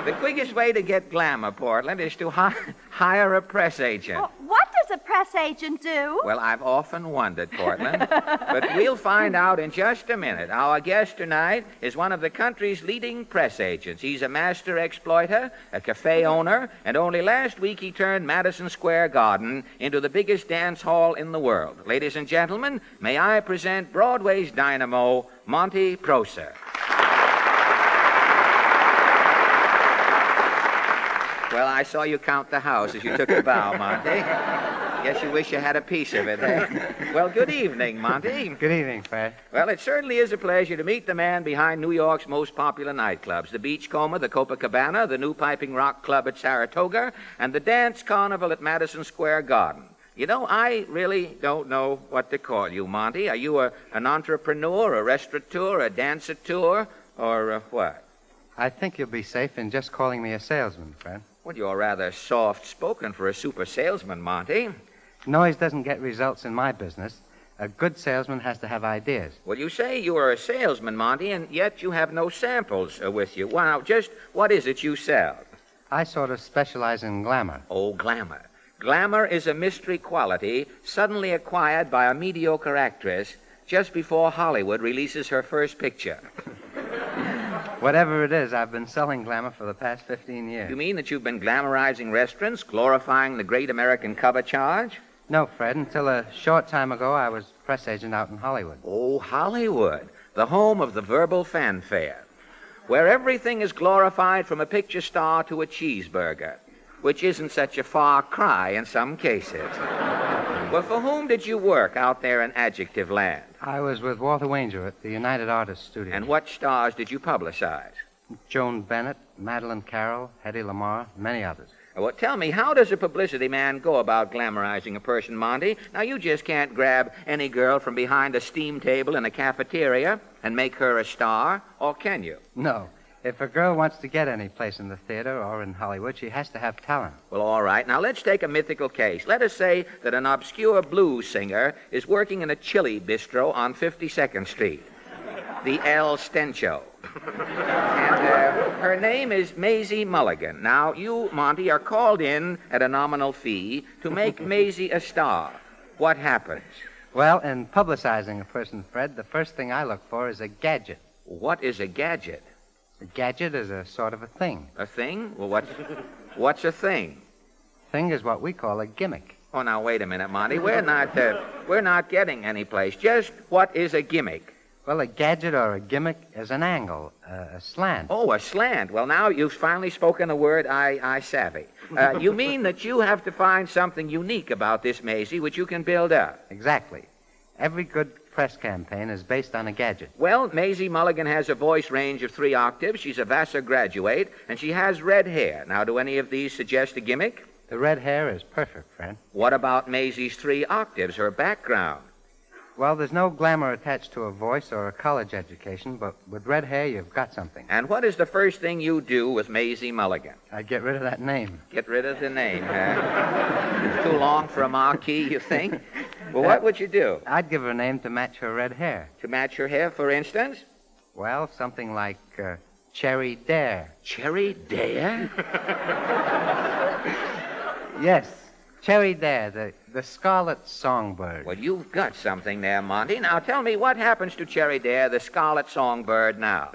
The quickest way to get glamour, Portland, is to hire a press agent. Well, what does a press agent do? Well, I've often wondered, Portland. But we'll find out in just a minute. Our guest tonight is one of the country's leading press agents. He's a master exploiter, a cafe owner, and only last week he turned Madison Square Garden into the biggest dance hall in the world. Ladies and gentlemen, may I present Broadway's dynamo, Monty Prosser. Well, I saw you count the house as you took the bow, Monty. Guess you wish you had a piece of it, eh? Well, good evening, Monty. Good evening, Fred. Well, it certainly is a pleasure to meet the man behind New York's most popular nightclubs, the Beachcomber, the Copacabana, the New Piping Rock Club at Saratoga, and the Dance Carnival at Madison Square Garden. You know, I really don't know what to call you, Monty. Are you an entrepreneur, a restaurateur, a dancer-tour, or what? I think you'll be safe in just calling me a salesman, Fred. Well, you're rather soft-spoken for a super salesman, Monty. Noise doesn't get results in my business. A good salesman has to have ideas. Well, you say you are a salesman, Monty, and yet you have no samples with you. Wow, just what is it you sell? I sort of specialize in glamour. Oh, glamour. Glamour is a mystery quality suddenly acquired by a mediocre actress just before Hollywood releases her first picture. Whatever it is, I've been selling glamour for the past 15 years. You mean that you've been glamorizing restaurants, glorifying the great American cover charge? No, Fred. Until a short time ago, I was press agent out in Hollywood. Oh, Hollywood, the home of the verbal fanfare, where everything is glorified from a picture star to a cheeseburger, which isn't such a far cry in some cases. Well, for whom did you work out there in adjective land? I was with Walter Wanger at the United Artists Studio. And what stars did you publicize? Joan Bennett, Madeline Carroll, Hedy Lamarr, many others. Well, tell me, how does a publicity man go about glamorizing a person, Monty? Now, you just can't grab any girl from behind a steam table in a cafeteria and make her a star, or can you? No. If a girl wants to get any place in the theater or in Hollywood, she has to have talent. Well, all right. Now, let's take a mythical case. Let us say that an obscure blues singer is working in a chili bistro on 52nd Street, the El Stencho. And her name is Maisie Mulligan. Now, you, Monty, are called in at a nominal fee to make Maisie a star. What happens? Well, in publicizing a person, Fred, the first thing I look for is a gadget. What is a gadget? A gadget is a sort of a thing. A thing? Well, what's a thing? Thing is what we call a gimmick. Oh, now, wait a minute, Monty. We're not getting any place. Just what is a gimmick? Well, a gadget or a gimmick is an angle, a slant. Oh, a slant. Well, now you've finally spoken a word I savvy. You mean that you have to find something unique about this Maisie which you can build up? Exactly. Every good press campaign is based on a gadget. Well, Maisie Mulligan has a voice range of 3 octaves. She's a Vassar graduate, and she has red hair. Now, do any of these suggest a gimmick? The red hair is perfect, Fred. What about Maisie's 3 octaves, her background? Well, there's no glamour attached to a voice or a college education, but with red hair, you've got something. And what is the first thing you do with Maisie Mulligan? I'd get rid of that name. Get rid of the name, huh? It's too long for a marquee, you think? Well, what would you do? I'd give her a name to match her red hair. To match her hair, for instance? Well, something like Cherry Dare. Cherry Dare? Yes, Cherry Dare, the scarlet songbird. Well, you've got something there, Monty. Now tell me, what happens to Cherry Dare, the scarlet songbird, now?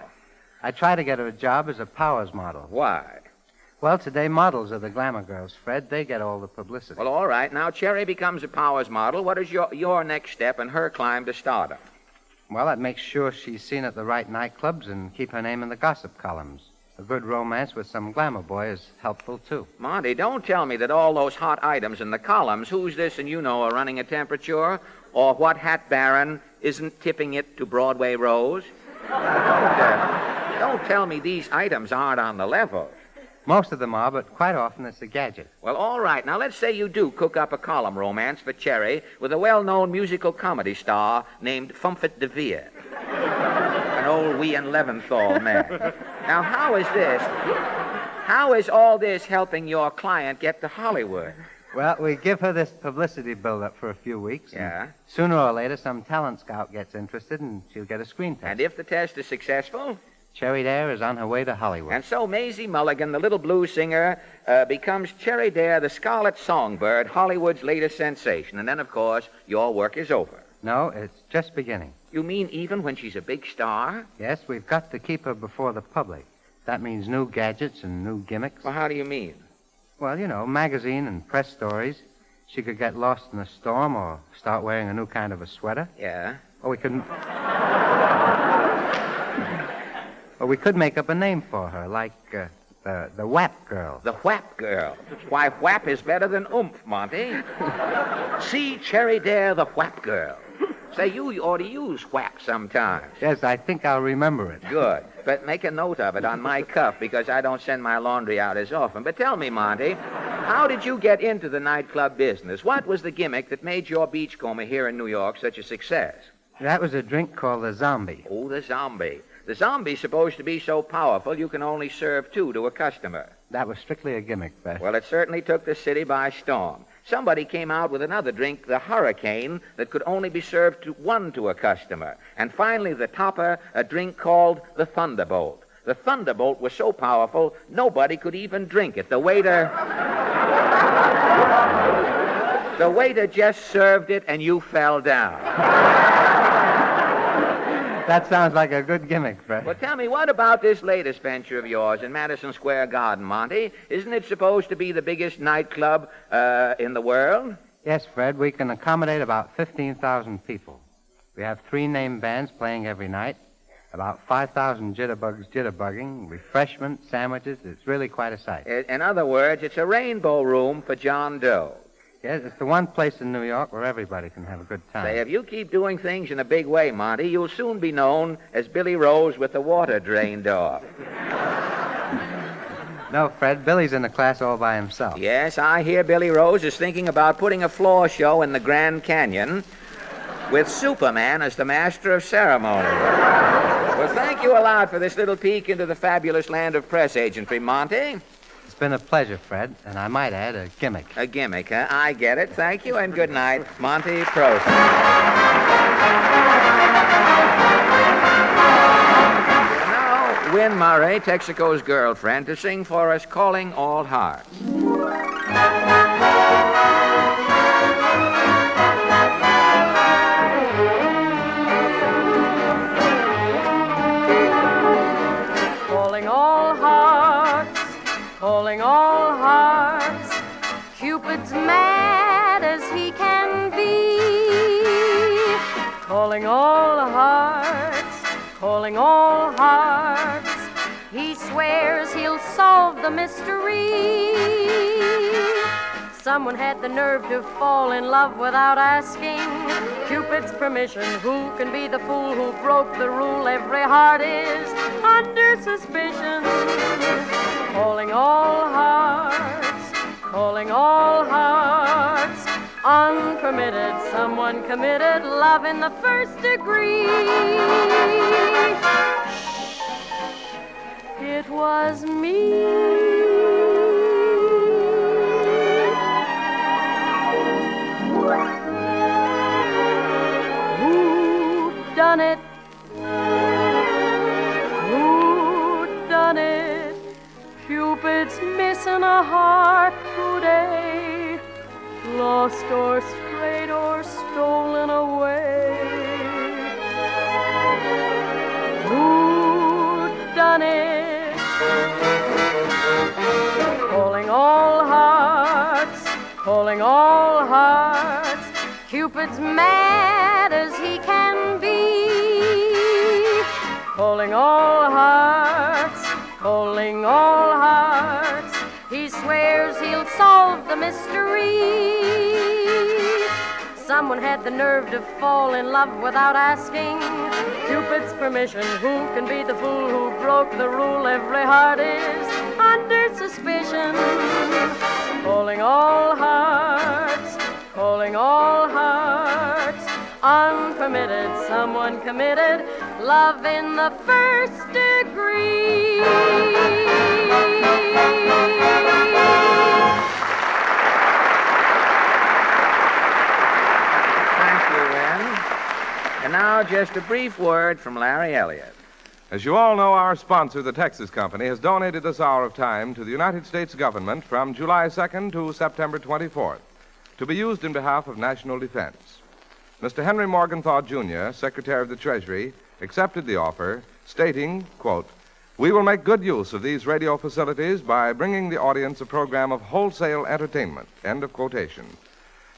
I try to get her a job as a Powers model. Why? Well, today models are the glamour girls, Fred. They get all the publicity. Well, all right. Now Cherry becomes a Powers model. What is your next step in her climb to stardom? Well, that makes sure she's seen at the right nightclubs and keep her name in the gossip columns. A good romance with some glamour boy is helpful, too. Monty, don't tell me that all those hot items in the columns, who's this and you know, are running a temperature, or what hat baron isn't tipping it to Broadway Rose. Don't tell me these items aren't on the level. Most of them are, but quite often it's a gadget. Well, all right. Now, let's say you do cook up a column romance for Cherry with a well-known musical comedy star named Fumfit de Vere. An old Wee and Leventhal man. Now, how is all this helping your client get to Hollywood? Well, we give her this publicity build-up for a few weeks. Yeah. Sooner or later, some talent scout gets interested, and she'll get a screen test. And if the test is successful? Cherry Dare is on her way to Hollywood. And so Maisie Mulligan, the little blues singer, becomes Cherry Dare, the scarlet songbird, Hollywood's latest sensation. And then, of course, your work is over. No, it's just beginning. You mean even when she's a big star? Yes, we've got to keep her before the public. That means new gadgets and new gimmicks. Well, how do you mean? Well, you know, magazine and press stories. She could get lost in a storm or start wearing a new kind of a sweater. Yeah? Or we could... or we could make up a name for her, like the Whap Girl. The Whap Girl? Why, whap is better than oomph, Monty. See Cherry Dare, the Whap Girl. Say, you ought to use whap sometime. Yes, I think I'll remember it. Good. But make a note of it on my cuff because I don't send my laundry out as often. But tell me, Monty, how did you get into the nightclub business? What was the gimmick that made your beachcomber here in New York such a success? That was a drink called the Zombie. Oh, the Zombie. The Zombie's supposed to be so powerful you can only serve 2 to a customer. That was strictly a gimmick, Beth. Well, it certainly took the city by storm. Somebody came out with another drink, the Hurricane, that could only be served 1 to a customer. And finally, the topper, a drink called the Thunderbolt. The Thunderbolt was so powerful, nobody could even drink it. The waiter just served it, and you fell down. That sounds like a good gimmick, Fred. Well, tell me, what about this latest venture of yours in Madison Square Garden, Monty? Isn't it supposed to be the biggest nightclub in the world? Yes, Fred. We can accommodate about 15,000 people. We have 3 name bands playing every night, about 5,000 jitterbugs jitterbugging, refreshments, sandwiches. It's really quite a sight. In other words, it's a rainbow room for John Doe. Yes, it's the one place in New York where everybody can have a good time. Say, if you keep doing things in a big way, Monty, you'll soon be known as Billy Rose with the water drained off. No, Fred, Billy's in the class all by himself. Yes, I hear Billy Rose is thinking about putting a floor show in the Grand Canyon with Superman as the master of ceremony. Well, thank you a lot for this little peek into the fabulous land of press agentry, Monty. It's been a pleasure, Fred, and I might add a gimmick. A gimmick, huh? I get it. Thank you and good night. Monty Prost. Now, Win Murray, Texaco's girlfriend, to sing for us Calling All Hearts. Calling all hearts, calling all hearts, Cupid's mad as he can be. Calling all hearts, calling all hearts, he swears he'll solve the mystery. Someone had the nerve to fall in love without asking Cupid's permission. Who can be the fool who broke the rule? Every heart is under suspicion. Calling all hearts, calling all hearts, unpermitted, someone committed love in the first degree. It was me. Who done it? Who done it? Cupid's missing a heart today, lost or strayed or stolen away. Who done it? Calling all hearts, calling all hearts. Cupid's mad as he can be. Calling all hearts, calling all hearts. He swears he'll solve the mystery. Someone had the nerve to fall in love without asking Cupid's permission. Who can be the fool who broke the rule? Every heart is under suspicion. Calling all hearts, calling all hearts. Unpermitted, someone committed love in the first degree. And now, just a brief word from Larry Elliott. As you all know, our sponsor, the Texas Company, has donated this hour of time to the United States government from July 2nd to September 24th to be used in behalf of national defense. Mr. Henry Morgenthau, Jr., Secretary of the Treasury, accepted the offer, stating, quote, "We will make good use of these radio facilities by bringing the audience a program of wholesale entertainment," end of quotation.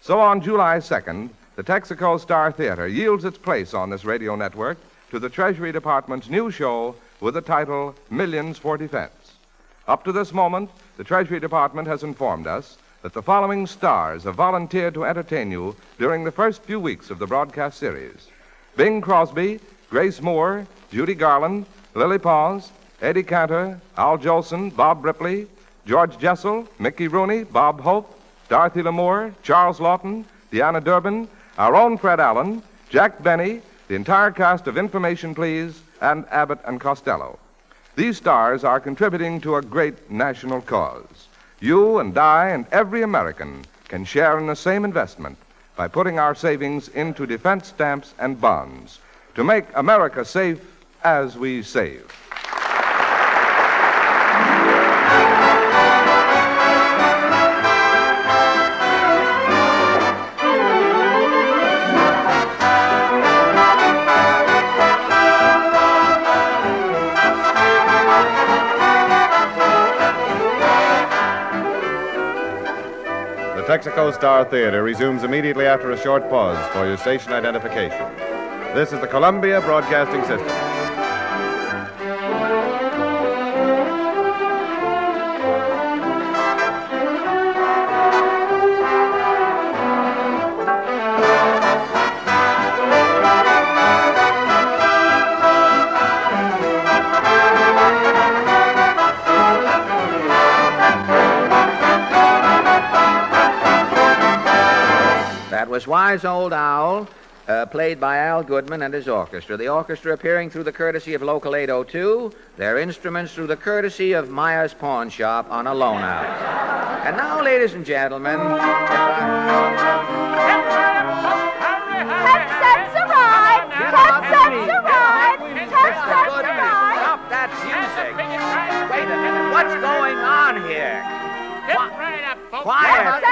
So on July 2nd, the Texaco Star Theater yields its place on this radio network to the Treasury Department's new show with the title Millions for Defense. Up to this moment, the Treasury Department has informed us that the following stars have volunteered to entertain you during the first few weeks of the broadcast series: Bing Crosby, Grace Moore, Judy Garland, Lily Paz, Eddie Cantor, Al Jolson, Bob Ripley, George Jessel, Mickey Rooney, Bob Hope, Dorothy Lamour, Charles Lawton, Deanna Durbin, our own Fred Allen, Jack Benny, the entire cast of Information Please, and Abbott and Costello. These stars are contributing to a great national cause. You and I and every American can share in the same investment by putting our savings into defense stamps and bonds to make America safe as we save. The Texaco Star Theater resumes immediately after a short pause for your station identification. This is the Columbia Broadcasting System. Was Wise Old Owl, played by Al Goodman and his orchestra. The orchestra appearing through the courtesy of Local 802, their instruments through the courtesy of Maya's Pawn Shop on a loan out. And now, ladies and gentlemen... Headsets arrived! Headsets arrived! Headsets arrived! Stop that music! Wait a minute, what's going on here? Quiet!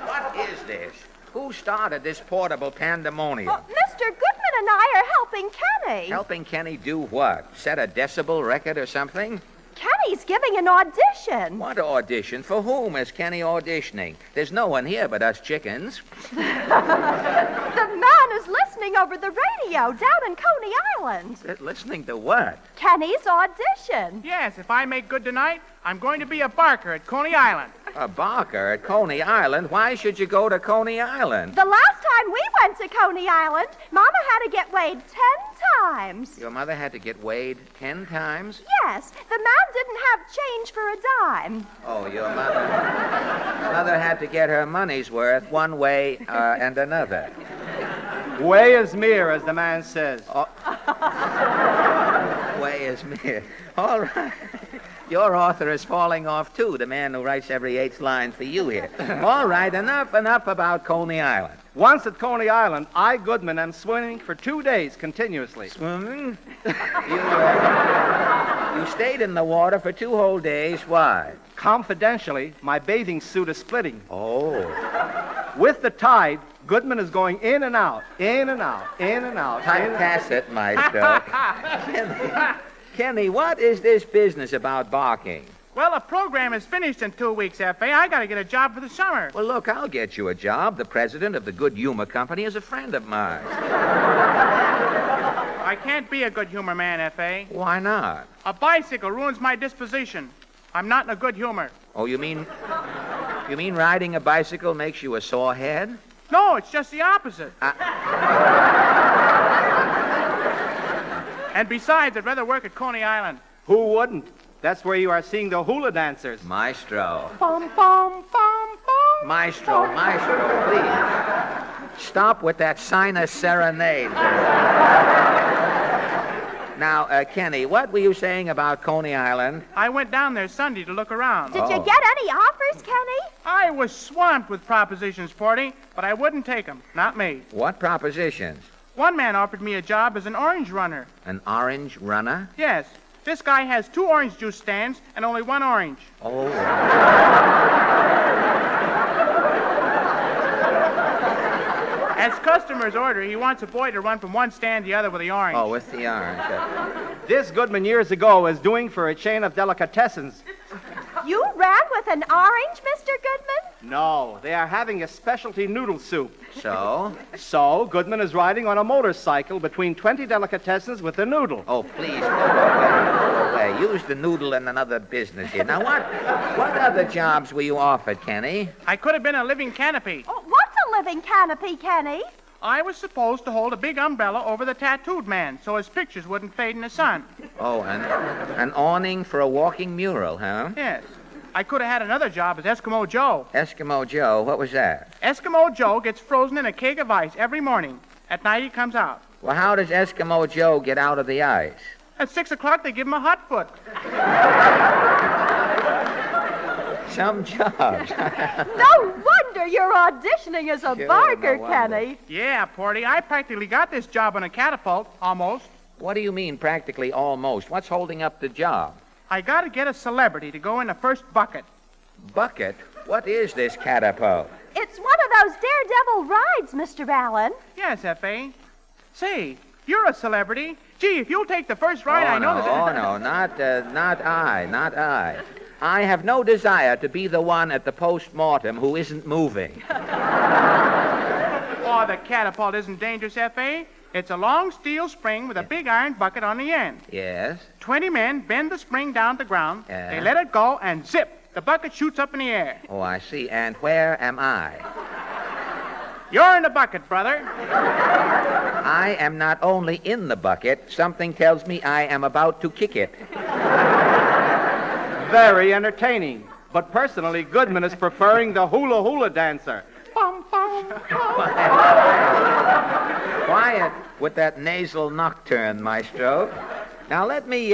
What is this? Who started this portable pandemonium? Mr. Goodman and I are helping Kenny. Helping Kenny do what? Set a decibel record or something? Kenny's giving an audition. What audition? For whom is Kenny auditioning? There's no one here but us chickens. The man is listening over the radio down in Coney Island. Listening to what? Kenny's audition. Yes, if I make good tonight, I'm going to be a barker at Coney Island. A barker at Coney Island? Why should you go to Coney Island? The last time we went to Coney Island, Mama had to get weighed 10 times. Your mother had to get weighed 10 times? Yes, the man didn't have change for a dime. Oh, your mother had to get her money's worth one way and another. Way as mere, as the man says. Way is mere. All right. Your author is falling off, too, the man who writes every 8th line for you here. All right, enough about Coney Island. Once at Coney Island, I, Goodman, am swimming for 2 days continuously. Swimming? You stayed in the water for 2 whole days. Why? Confidentially, my bathing suit is splitting. Oh. With the tide, Goodman is going in and out, in and out, in and out. Pass it, Maestro. Kenny, what is this business about barking? Well, the program is finished in 2 weeks, F.A. I got to get a job for the summer. Well, look, I'll get you a job. The president of the Good Humor Company is a friend of mine. I can't be a good humor man, F.A. Why not? A bicycle ruins my disposition. I'm not in a good humor. Oh, you mean riding a bicycle makes you a sore head? No, it's just the opposite. And besides, I'd rather work at Coney Island. Who wouldn't? That's where you are seeing the hula dancers. Maestro. Bum, bum, bum, bum. Maestro, please. Stop with that sinus serenade. Now, Kenny, what were you saying about Coney Island? I went down there Sunday to look around. Did you get any offers, Kenny? I was swamped with propositions, Porty, but I wouldn't take them. Not me. What propositions? One man offered me a job as an orange runner. An orange runner? Yes. This guy has 2 orange juice stands and only 1 orange. Oh. As customers order, he wants a boy to run from one stand to the other with the orange. Oh, with the orange. This Goodman years ago was doing for a chain of delicatessens. You ran with an orange, Mr. Goodman? No, they are having a specialty noodle soup. So? So, Goodman is riding on a motorcycle between 20 delicatessens with the noodle. Oh, please. Use the noodle in another business here. Now, what other jobs were you offered, Kenny? I could have been a living canopy. Oh, what's a living canopy, Kenny? I was supposed to hold a big umbrella over the tattooed man so his pictures wouldn't fade in the sun. Oh, an awning for a walking mural, huh? Yes. I could have had another job as Eskimo Joe. Eskimo Joe? What was that? Eskimo Joe gets frozen in a keg of ice every morning. At night he comes out. Well, how does Eskimo Joe get out of the ice? At 6 o'clock they give him a hot foot. Some jobs. No wonder you're auditioning as a barker, no Kenny. Yeah, Porty, I practically got this job on a catapult, almost. What do you mean, practically almost? What's holding up the job? I got to get a celebrity to go in the first bucket. Bucket? What is this catapult? It's one of those daredevil rides, Mr. Allen. Yes, F.A. Say, you're a celebrity. Gee, if you'll take the first ride, I know that... Oh, no, not I. I have no desire to be the one at the post-mortem who isn't moving. Oh, the catapult isn't dangerous, F.A. It's a long steel spring with a big iron bucket on the end. Yes? 20 men bend the spring down to the ground. They let it go, and zip, the bucket shoots up in the air. Oh, I see. And where am I? You're in the bucket, brother. I am not only in the bucket, something tells me I am about to kick it. Very entertaining. But personally, Goodman is preferring the hula dancer. Bum, bum, bum. Quiet with that nasal nocturne, Maestro. Now, let me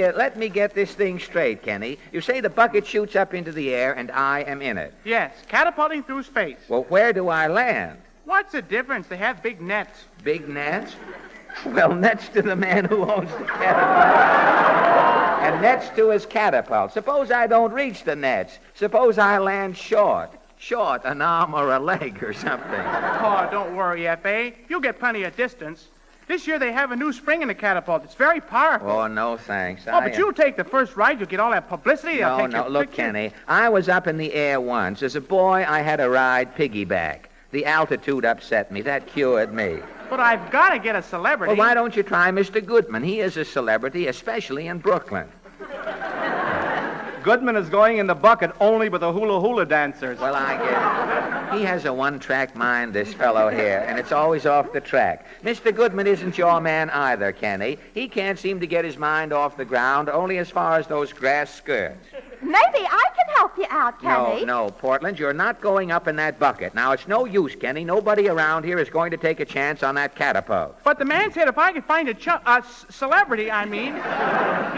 get this thing straight, Kenny. You say the bucket shoots up into the air and I am in it. Yes, catapulting through space. Well, where do I land? What's the difference? They have big nets. Big nets? Well, nets to the man who owns the catapult. And nets to his catapult. Suppose I don't reach the nets. Suppose I land short. Short, an arm or a leg or something. Oh, don't worry, F.A. You'll get plenty of distance. This year they have a new spring in the catapult. It's very powerful. Oh, no, thanks. Oh, but you'll take the first ride. You'll get all that publicity. No, look, Kenny. I was up in the air once. As a boy, I had to ride piggyback. The altitude upset me. That cured me. But I've got to get a celebrity. Well, why don't you try Mr. Goodman? He is a celebrity, especially in Brooklyn. Goodman is going in the bucket only with the hula dancers. Well, I guess. He has a one-track mind, this fellow here, and it's always off the track. Mr. Goodman isn't your man either, Kenny. He can't seem to get his mind off the ground, only as far as those grass skirts. Maybe I can help you out, Kenny. No, Portland, you're not going up in that bucket. Now, it's no use, Kenny. Nobody around here is going to take a chance on that catapult. But the man said if I could find a celebrity, he'd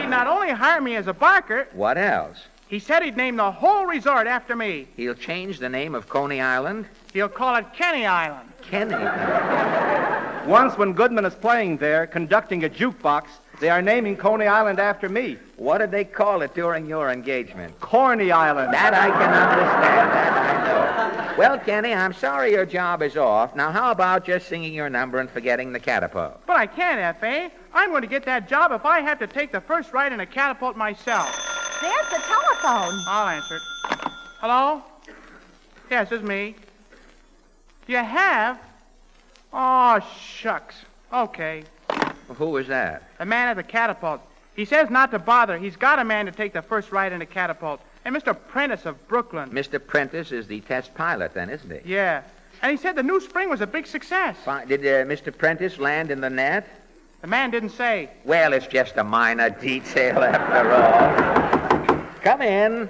not only hire me as a barker. What else? He said he'd name the whole resort after me. He'll change the name of Coney Island? He'll call it Kenny Island. Kenny? Once when Goodman is playing there, conducting a jukebox, they are naming Coney Island after me. What did they call it during your engagement? Corny Island. That I can understand. That I know. Well, Kenny, I'm sorry your job is off. Now, how about just singing your number and forgetting the catapult? But I can't, F.A. I'm going to get that job if I have to take the first ride in a catapult myself. There's the telephone. I'll answer it. Hello? Yes, it's me. Do you have? Oh, shucks. Okay. Who was that? The man at the catapult. He says not to bother. He's got a man to take the first ride in a catapult. And Mr. Prentice of Brooklyn. Mr. Prentice is the test pilot, then, isn't he? Yeah. And he said the new spring was a big success. Fine. Did Mr. Prentice land in the net? The man didn't say. Well, it's just a minor detail after all. Come in.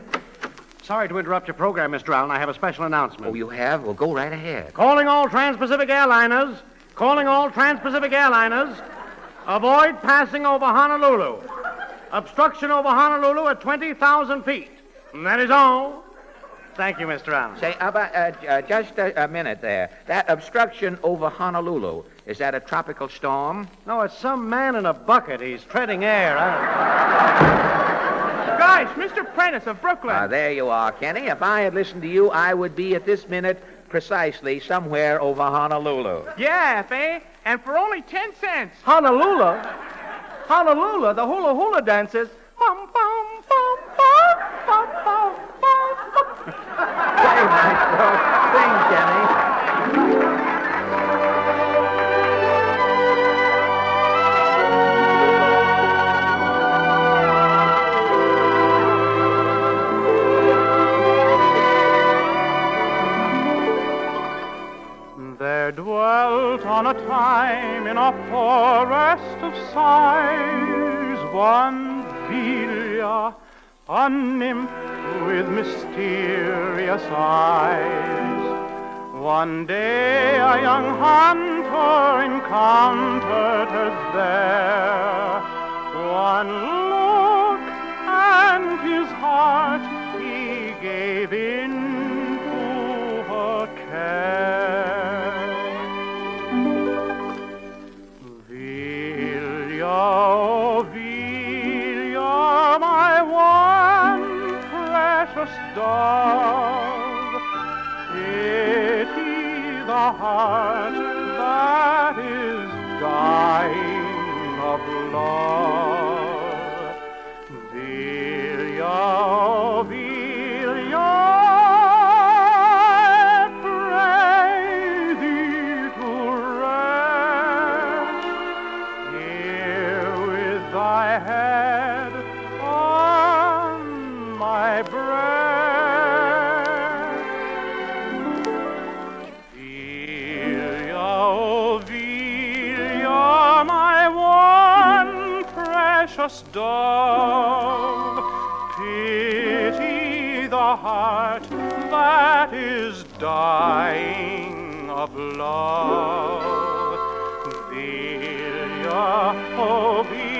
Sorry to interrupt your program, Mr. Allen. I have a special announcement. Oh, you have? Well, go right ahead. Calling all Trans-Pacific airliners. Calling all Trans-Pacific airliners. Avoid passing over Honolulu. Obstruction over Honolulu at 20,000 feet. And that is all. Thank you, Mr. Allen. Say, just a minute there. That obstruction over Honolulu, is that a tropical storm? No, it's some man in a bucket. He's treading air. Guys, Mr. Prentice of Brooklyn. There you are, Kenny. If I had listened to you, I would be at this minute precisely somewhere over Honolulu. Yeah, F.A., and for only 10 cents. Honolulu? Honolulu, the hula dancers. Bum, bum, bum, bum, bum, bum, bum, bum. Play, Maestro. Sing, Kenny. There dwelt on a time in a forest of sighs one Velia, a nymph with mysterious eyes. One day a young hunter encountered her there. One look and his heart he gave into her care. Oh, Velia, my one precious dove, pity the heart that is dying of love. Velia, oh, Velia, head on my breast. Velia, oh Velia, my one precious dove, pity the heart that is dying of love. Velia, oh Velia,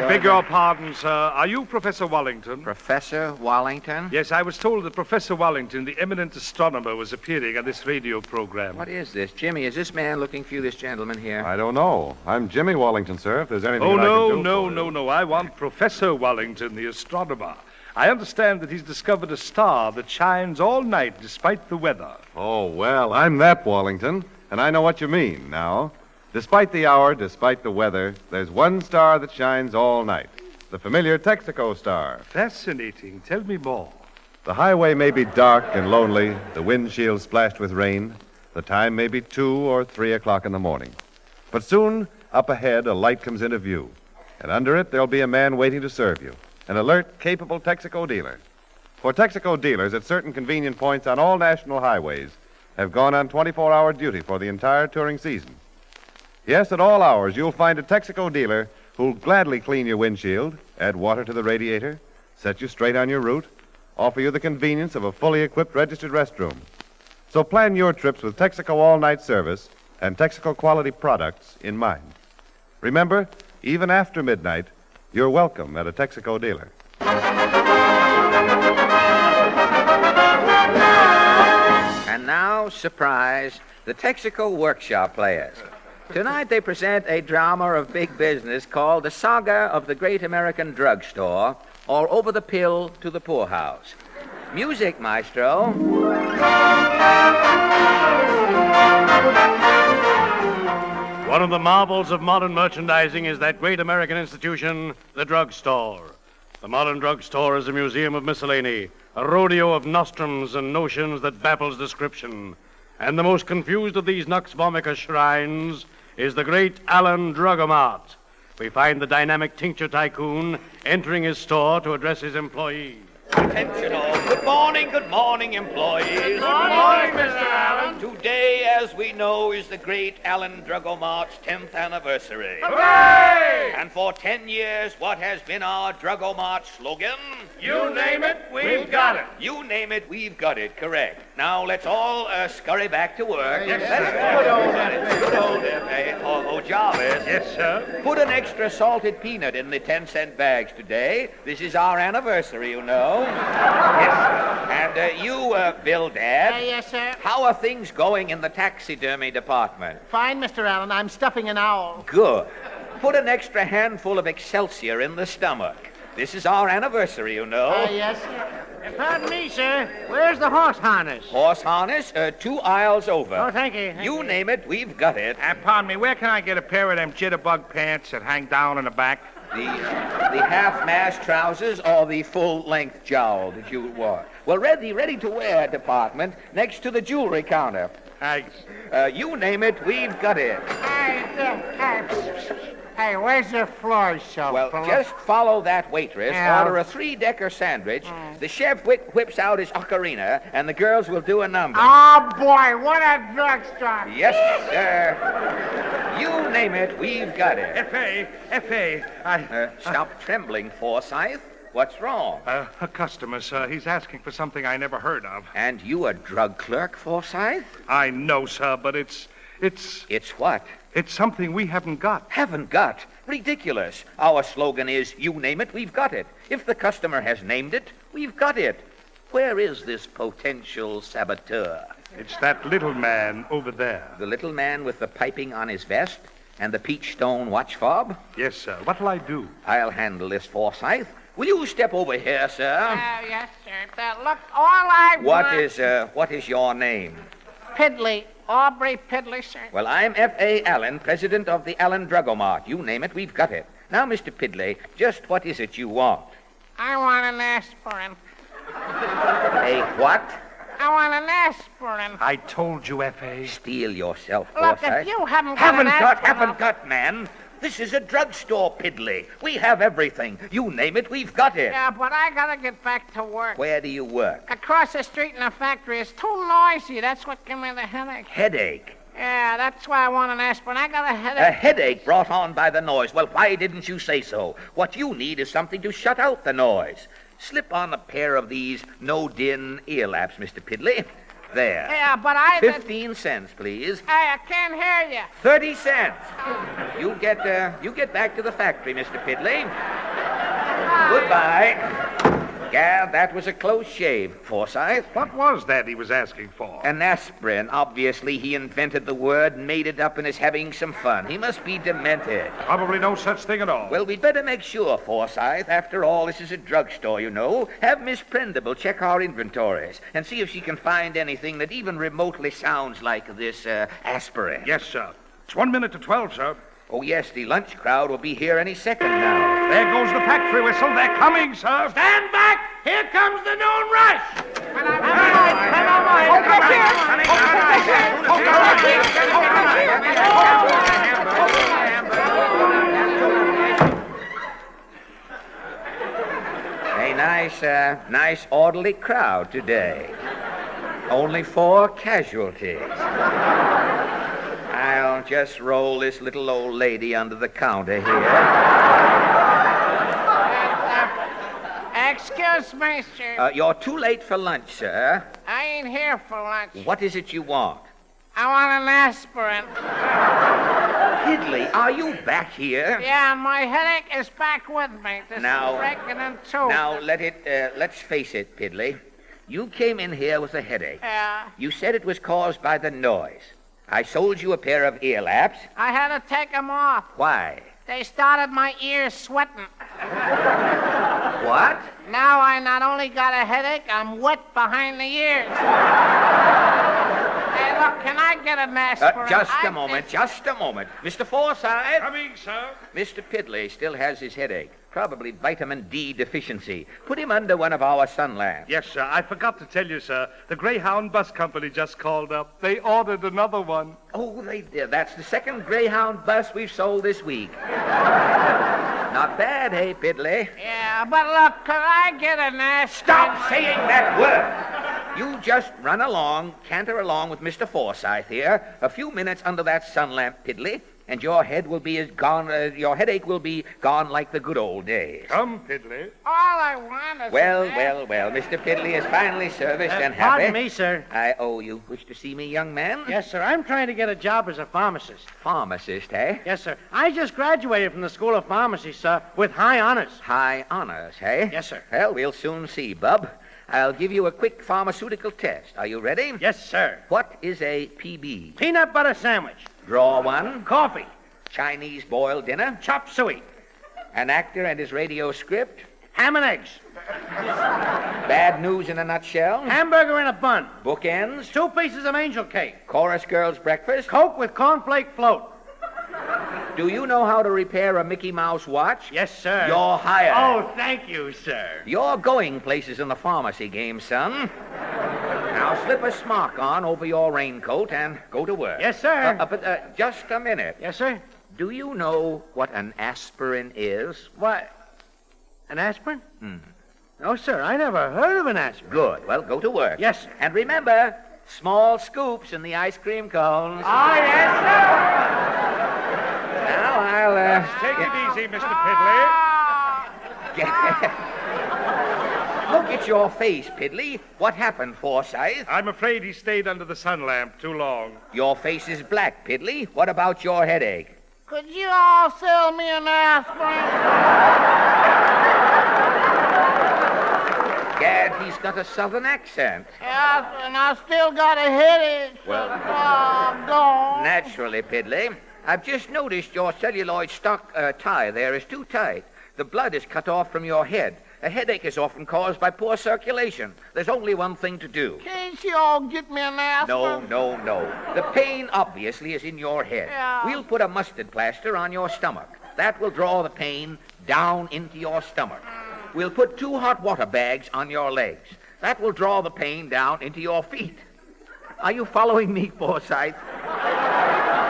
beg your pardon, sir. Are you Professor Wallington? Professor Wallington? Yes, I was told that Professor Wallington, the eminent astronomer, was appearing on this radio program. What is this? Jimmy, is this man looking for you, this gentleman here? I don't know. I'm Jimmy Wallington, sir, if there's anything Oh, that I no, can do no, for no, no. I want Professor Wallington, the astronomer. I understand that he's discovered a star that shines all night despite the weather. Oh, well, I'm that Wallington, and I know what you mean now. Despite the hour, despite the weather, there's one star that shines all night. The familiar Texaco star. Fascinating. Tell me more. The highway may be dark and lonely, the windshield splashed with rain. The time may be 2 or 3 o'clock in the morning. But soon, up ahead, a light comes into view. And under it, there'll be a man waiting to serve you. An alert, capable Texaco dealer. For Texaco dealers at certain convenient points on all national highways have gone on 24-hour duty for the entire touring season. Yes, at all hours, you'll find a Texaco dealer who'll gladly clean your windshield, add water to the radiator, set you straight on your route, offer you the convenience of a fully equipped registered restroom. So plan your trips with Texaco all-night service and Texaco quality products in mind. Remember, even after midnight, you're welcome at a Texaco dealer. And now, surprise, the Texaco Workshop Players. Tonight they present a drama of big business called The Saga of the Great American Drugstore, or Over the Pill to the Poorhouse. Music, maestro. One of the marvels of modern merchandising is that great American institution, the drugstore. The modern drugstore is a museum of miscellany, a rodeo of nostrums and notions that baffles description. And the most confused of these Nux Vomica shrines is the great Allen Drugomat. We find the dynamic tincture tycoon entering his store to address his employees. Attention all. Good morning, employees. Good morning, Mr. Allen. Today, as we know, is the great Allen Drugomart's 10th anniversary. Hooray! And for 10 years, what has been our Drugomart slogan? You name it, we've got it. You name it, we've got it. Correct. Now, let's all scurry back to work. Yes, Let's sir. Good old F.A. Jarvis. Yes, sir. Put an extra salted peanut in the 10-cent bags today. This is our anniversary, you know. Yes. And you, Bill Dad. Yes, sir. How are things going in the taxidermy department? Fine, Mr. Allen. I'm stuffing an owl. Good. Put an extra handful of Excelsior in the stomach. This is our anniversary, you know. Yes, sir. Pardon me, sir. Where's the horse harness? Horse harness, 2 aisles over. Oh, thank you. You name it, we've got it. Pardon me, where can I get a pair of them jitterbug pants that hang down in the back? The half-mast trousers or the full-length jowl that you want? Well, ready to wear department next to the jewelry counter. Thanks. You name it, we've got it. Hey, where's the floor soap? Well, fella? just follow that waitress, Yeah. order a 3-decker sandwich. The chef whips out his ocarina, and the girls will do a number. Oh, boy, what a drugstore. Yes, sir. You name it, we've got it. F.A., Stop trembling, Forsyth. What's wrong? A customer, sir. He's asking for something I never heard of. And you a drug clerk, Forsyth? I know, sir, but it's... It's what? It's something we haven't got. Haven't got? Ridiculous. Our slogan is, you name it, we've got it. If the customer has named it, we've got it. Where is this potential saboteur? It's that little man over there. The little man with the piping on his vest and the peach stone watch fob? Yes, sir. What'll I do? I'll handle this, Forsyth. Will you step over here, sir? Yes, sir. Look, all I want... What is your name? Piddly. Aubrey Piddly, sir. Well, I'm F.A. Allen, president of the Allen Drugomart. You name it, we've got it. Now, Mr. Piddly, just what is it you want? I want an aspirin. A what? I want an aspirin. I told you, F.A. Steel yourself, Look, Forsyth. if you haven't got an aspirin... Haven't got, man. This is a drugstore, Piddly. We have everything. You name it, we've got it. Yeah, but I gotta get back to work. Where do you work? Across the street in a factory. It's too noisy. That's what gives me the headache. Headache? Yeah, that's why I want an aspirin. I got a headache. A headache brought on by the noise. Well, why didn't you say so? What you need is something to shut out the noise. Slip on a pair of these no-din ear laps, Mr. Piddly. There. Yeah, but I... 15 cents, please. Hey, I can't hear you. 30 cents. You get back to the factory, Mr. Pidley. Goodbye. Gad, that was a close shave, Forsyth. What was that he was asking for? An aspirin. Obviously, he invented the word, made it up, and is having some fun. He must be demented. Probably no such thing at all. Well, we'd better make sure, Forsyth. After all, this is a drugstore, you know. Have Miss Prendable check our inventories and see if she can find anything that even remotely sounds like this aspirin. Yes, sir. It's 1 minute to 12, sir. Oh, yes, the lunch crowd will be here any second now. There goes the factory whistle. They're coming, sir. Stand back! Here comes the noon rush! A nice orderly crowd today. Only 4 casualties. I'll just roll this little old lady under the counter here. Excuse me, sir. You're too late for lunch, sir. I ain't here for lunch. What is it you want? I want an aspirin. Pidley, are you back here? Yeah, my headache is back with me. This Now- is breaking in two. Now, let's face it, Pidley. You came in here with a headache. Yeah. You said it was caused by the noise. I sold you a pair of ear laps. I had to take them off. Why? They started my ears sweating. What? Now I not only got a headache, I'm wet behind the ears. Hey, look, can I get an aspirin? Just a moment. Mr. Forsyth. Coming, sir. Mr. Pidley still has his headache. Probably vitamin D deficiency. Put him under one of our sun lamps. Yes, sir. I forgot to tell you, sir. The Greyhound Bus Company just called up. They ordered another one. Oh, they did. That's the second Greyhound bus we've sold this week. Not bad, hey, Pidley? Yeah, but look, could I get an aspirin? Stop saying that word! You just run along, canter along with Mr. Forsyth here. A few minutes under that sun lamp, Pidley, and your head will be gone. Your headache will be gone like the good old days. Come, Pidley. All I want is Well. Mr. Pidley is finally serviced and happy. Pardon me, sir. I owe you. Wish to see me, young man? Yes, sir. I'm trying to get a job as a pharmacist. Pharmacist, eh? Yes, sir. I just graduated from the School of Pharmacy, sir, with high honors. High honors, eh? Yes, sir. Well, we'll soon see, Bub. I'll give you a quick pharmaceutical test. Are you ready? Yes, sir. What is a PB? Peanut butter sandwich. Draw one. Coffee. Chinese boiled dinner. Chop suey. An actor and his radio script. Ham and eggs. Bad news in a nutshell. Hamburger in a bun. Bookends. 2 pieces of angel cake. Chorus girl's breakfast. Coke with cornflake float. Do you know how to repair a Mickey Mouse watch? Yes, sir. You're hired. Oh, thank you, sir. You're going places in the pharmacy game, son. Now slip a smock on over your raincoat and go to work. Yes, sir. But just a minute. Yes, sir. Do you know what an aspirin is? What? An aspirin? No, sir. I never heard of an aspirin. Good. Well, go to work. Yes, sir. And remember, small scoops in the ice cream cones. Oh, yes, sir. Now I'll Take it easy, Mr. Look at your face, Pidley. What happened, Forsyth? I'm afraid he stayed under the sun lamp too long. Your face is black, Pidley. What about your headache? Could you all sell me an aspirin? Gad, he's got a southern accent. Yes, and I still got a headache. Well, Gone. naturally, Pidley. I've just noticed your celluloid stock tie there is too tight. The blood is cut off from your head. A headache is often caused by poor circulation. There's only one thing to do. Can't you all get me an aspirin? No. The pain, obviously, is in your head. Yeah. We'll put a mustard plaster on your stomach. That will draw the pain down into your stomach. We'll put 2 hot water bags on your legs. That will draw the pain down into your feet. Are you following me, Forsyth?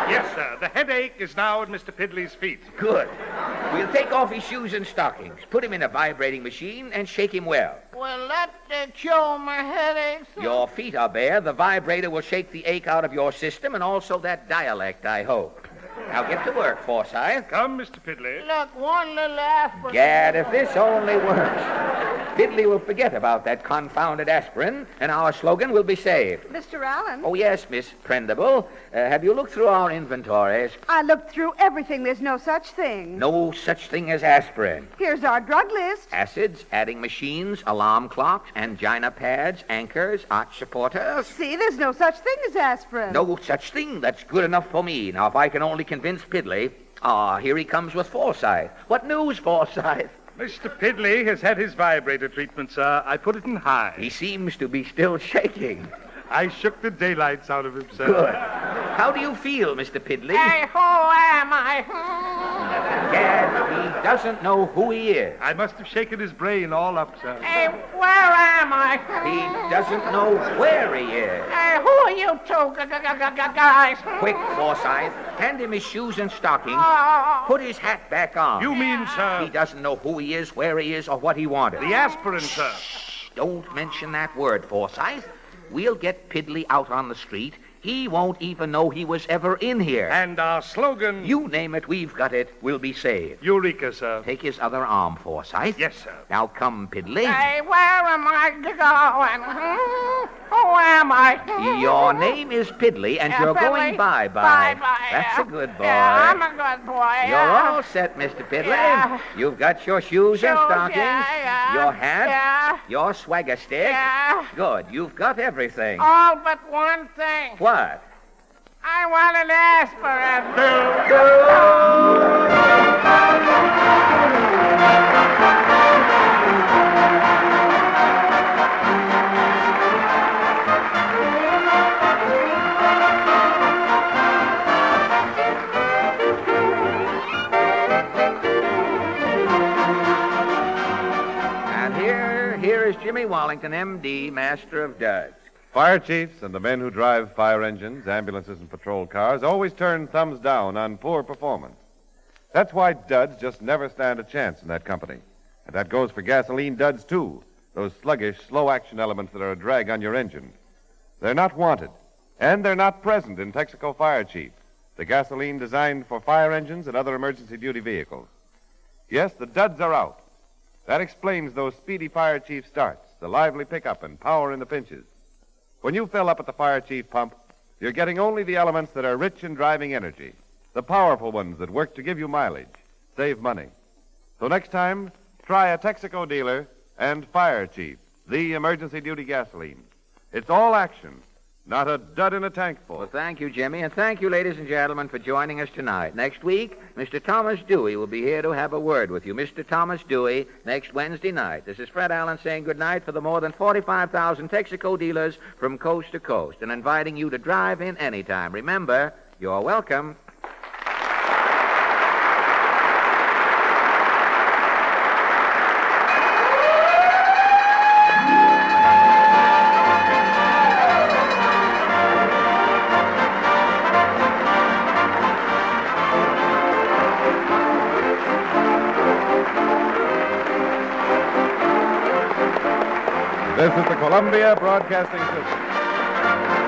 Yes, sir. The headache is now at Mr. Pidley's feet. Good. We'll take off his shoes and stockings, put him in a vibrating machine, and shake him well. Will that cure my headaches? Your feet are bare. The vibrator will shake the ache out of your system and also that dialect, I hope. Now get to work, Forsyth. Come, Mr. Pidley. Look, one little aspirin. Gad, if this only works. Piddly will forget about that confounded aspirin, and our slogan will be saved. Mr. Allen? Oh, yes, Miss Prendable. Have you looked through our inventories? I looked through everything. There's no such thing. No such thing as aspirin. Here's our drug list. Acids, adding machines, alarm clocks, angina pads, anchors, arch supporters. See, there's no such thing as aspirin. No such thing. That's good enough for me. Now, if I can only convince Piddly. Here he comes with Forsyth. What news, Forsyth? Mr. Piddly has had his vibrator treatment, sir. I put it in high. He seems to be still shaking. I shook the daylights out of him, sir. Good. How do you feel, Mr. Piddly? Hey, who am I? Gad, he doesn't know who he is. I must have shaken his brain all up, sir. Hey, where am I? He doesn't know where he is. Hey, who are you two guys? Quick, Forsyth, hand him his shoes and stockings. Oh. Put his hat back on. You mean, sir? He doesn't know who he is, where he is, or what he wanted. The aspirin, sir. Don't mention that word, Forsyth. We'll get Piddly out on the street. He won't even know he was ever in here. And our slogan... You name it, we've got it. We'll be saved. Eureka, sir. Take his other arm, Forsyth. Yes, sir. Now come, Piddly. Hey, where am I going? Who am I? Your name is Piddly, and you're Piddly. going bye-bye. Bye-bye. That's a good boy. Yeah, I'm a good boy. You're all set, Mr. Piddly. Yeah. You've got your shoes and stockings, yeah. your hat, Yeah. your swagger stick. Yeah. Good. You've got everything. All but one thing. What? I want an aspirin. And here is Jimmy Wallington, M.D., Master of Duds. Fire chiefs and the men who drive fire engines, ambulances, and patrol cars always turn thumbs down on poor performance. That's why duds just never stand a chance in that company. And that goes for gasoline duds, too. Those sluggish, slow-action elements that are a drag on your engine. They're not wanted, and they're not present in Texaco Fire Chief, the gasoline designed for fire engines and other emergency duty vehicles. Yes, the duds are out. That explains those speedy Fire Chief starts, the lively pickup and power in the pinches. When you fill up at the Fire Chief pump, you're getting only the elements that are rich in driving energy, the powerful ones that work to give you mileage, save money. So next time, try a Texaco dealer and Fire Chief, the emergency duty gasoline. It's all action, not a dud in a tank full. Well, thank you, Jimmy, and thank you, ladies and gentlemen, for joining us tonight. Next week, Mr. Thomas Dewey will be here to have a word with you. Mr. Thomas Dewey, next Wednesday night. This is Fred Allen saying good night for the more than 45,000 Texaco dealers from coast to coast and inviting you to drive in anytime. Remember, you're welcome. This is the Columbia Broadcasting System.